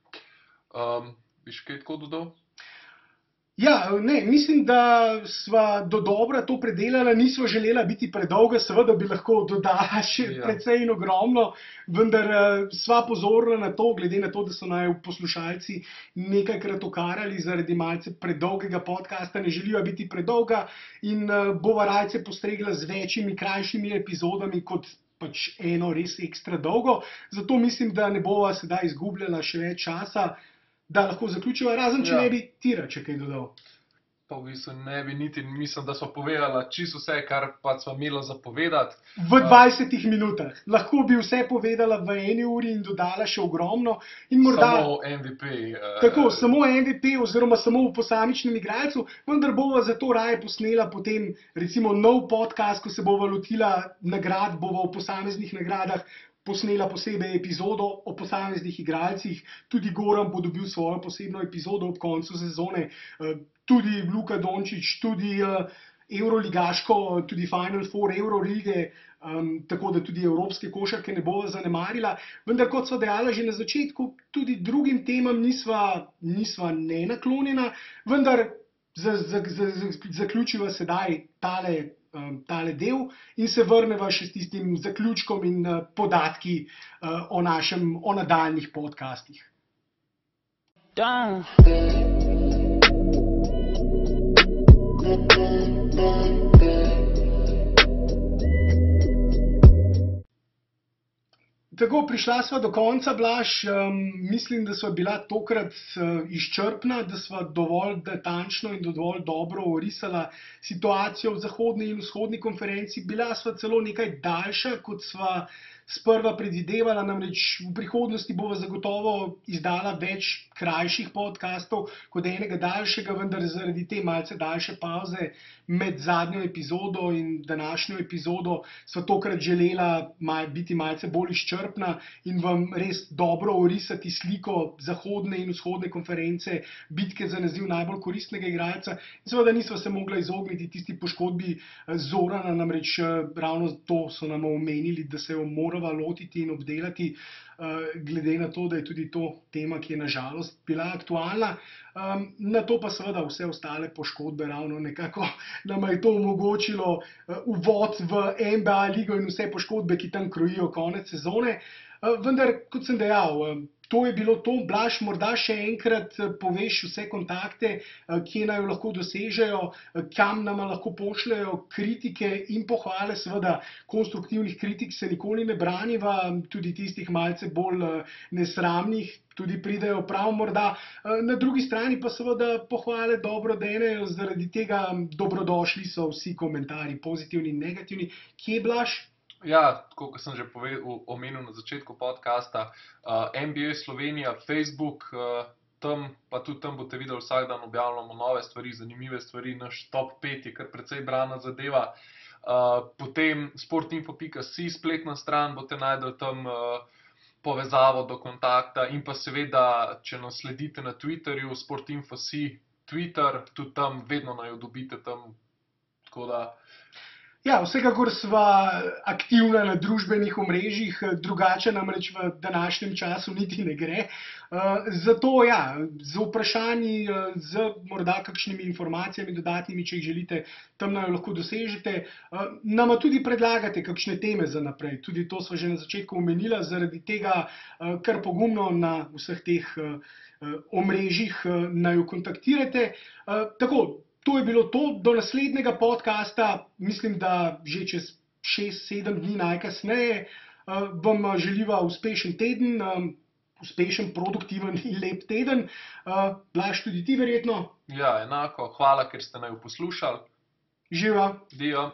Bi še kaj tako dodal? Ja, ne, mislim, da sva do dobra to predelala, nisva želela biti predolga, seveda bi lahko dodala še precej in ogromno, vendar sva pozorna na to, glede na to, da so naj poslušalci nekajkrat okarali zaradi malce predolgega podcasta, ne želiva biti predolga in bova rajce postregla z večjimi, krajšimi epizodami kot pač eno res ekstra dolgo. Zato mislim, da ne bova sedaj izgubljala še več časa, da lahko zaključiva, razen če ne bi Tira če kaj dodal. Pa v bistvu ne bi niti, mislim, da sva povedala čisto vse, kar pa sva imela za povedati. V 20 minutah. Lahko bi vse povedala v 1 uri in dodala še ogromno. In morda, samo MVP. Tako, samo MVP oziroma samo v posamičnem igralcu, vendar bova zato raje posnela potem recimo nov podcast, ko se bova lotila nagrad, bova v posameznih nagradah posnela posebej epizodo o posameznih igralcih, tudi Goran bo dobil svojo posebno epizodo ob koncu sezone, tudi Luka Dončić, tudi Euroligaško, tudi Final Four Eurolige, tako da tudi evropske košarke ne bova zanemarila. Vendar, kot sva dejala že na začetku, tudi drugim temam nisva nenaklonjena, vendar zaključiva sedaj tale del in se vrneva še s tistim zaključkom in podatki o nadaljnih podcastih. Tako, prišla sva do konca, Blaž. Mislim, da sva bila tokrat izčrpna, da sva dovolj natančno in dovolj dobro orisala situacijo v zahodni in vzhodni konferenci. Bila sva celo nekaj daljša, kot sva sprva predvidevala, namreč v prihodnosti bova zagotovo izdala več krajših podcastov kot enega daljšega, vendar zaradi te malce daljše pavze med zadnjo epizodo in današnjo epizodo sva tokrat želela biti malce bolj izčrpna in vam res dobro orisati sliko zahodne in vzhodne konference, bitke za naziv najbolj koristnega igralca. In seveda nisva se mogla izogniti tisti poškodbi Zorana, namreč ravno to so nam omenili, da se jo morava lotiti in obdelati, glede na to, da je tudi to tema, ki je nažalost bila aktualna. Na to pa seveda vse ostale poškodbe ravno nekako nama je to omogočilo uvod v NBA ligo in vse poškodbe, ki tam krojijo konec sezone. Vendar, kot sem dejal, to je bilo to. Blaž, morda še enkrat poveš vse kontakte, kje naj jo lahko dosežejo, kam nama lahko pošljejo kritike in pohvale, seveda konstruktivnih kritik se nikoli ne braniva, tudi tistih malce bolj nesramnih, tudi pridejo prav morda. Na drugi strani pa seveda pohvale dobro denejo, zaradi tega dobrodošli so vsi komentarji, pozitivni in negativni. Kje, Blaž? Ja, tako kot sem že omenil na začetku podcasta, NBA Slovenija, Facebook, pa tudi tam boste videli, vsak dan objavljamo nove stvari, zanimive stvari, naš top 5 je kar precej brana zadeva. Potem sportinfo.si, spletna stran, boste najdeli tam povezavo do kontakta in pa seveda, če nas sledite na Twitterju, sportinfo.si, Twitter, tudi tam vedno naj jo dobite tam, tako da... Ja, vsekakor sva aktivna na družbenih omrežjih, drugače namreč v današnjem času niti ne gre. Zato ja, z vprašanji, z morda kakšnimi informacijami dodatnimi, če jih želite, tam naj jo lahko dosežete. Nama tudi predlagate kakšne teme za naprej, tudi to sva že na začetku omenila, zaradi tega kar pogumno na vseh teh omrežjih naj jo kontaktirate. Tako, to je bilo to, do naslednjega podcasta, mislim, da že čez 6-7 dni najkasneje. Vam želiva uspešen teden, uspešen, produktiven in lep teden. Blaž, tudi ti verjetno? Ja, enako. Hvala, ker ste naju poslušali. Živa. Dio.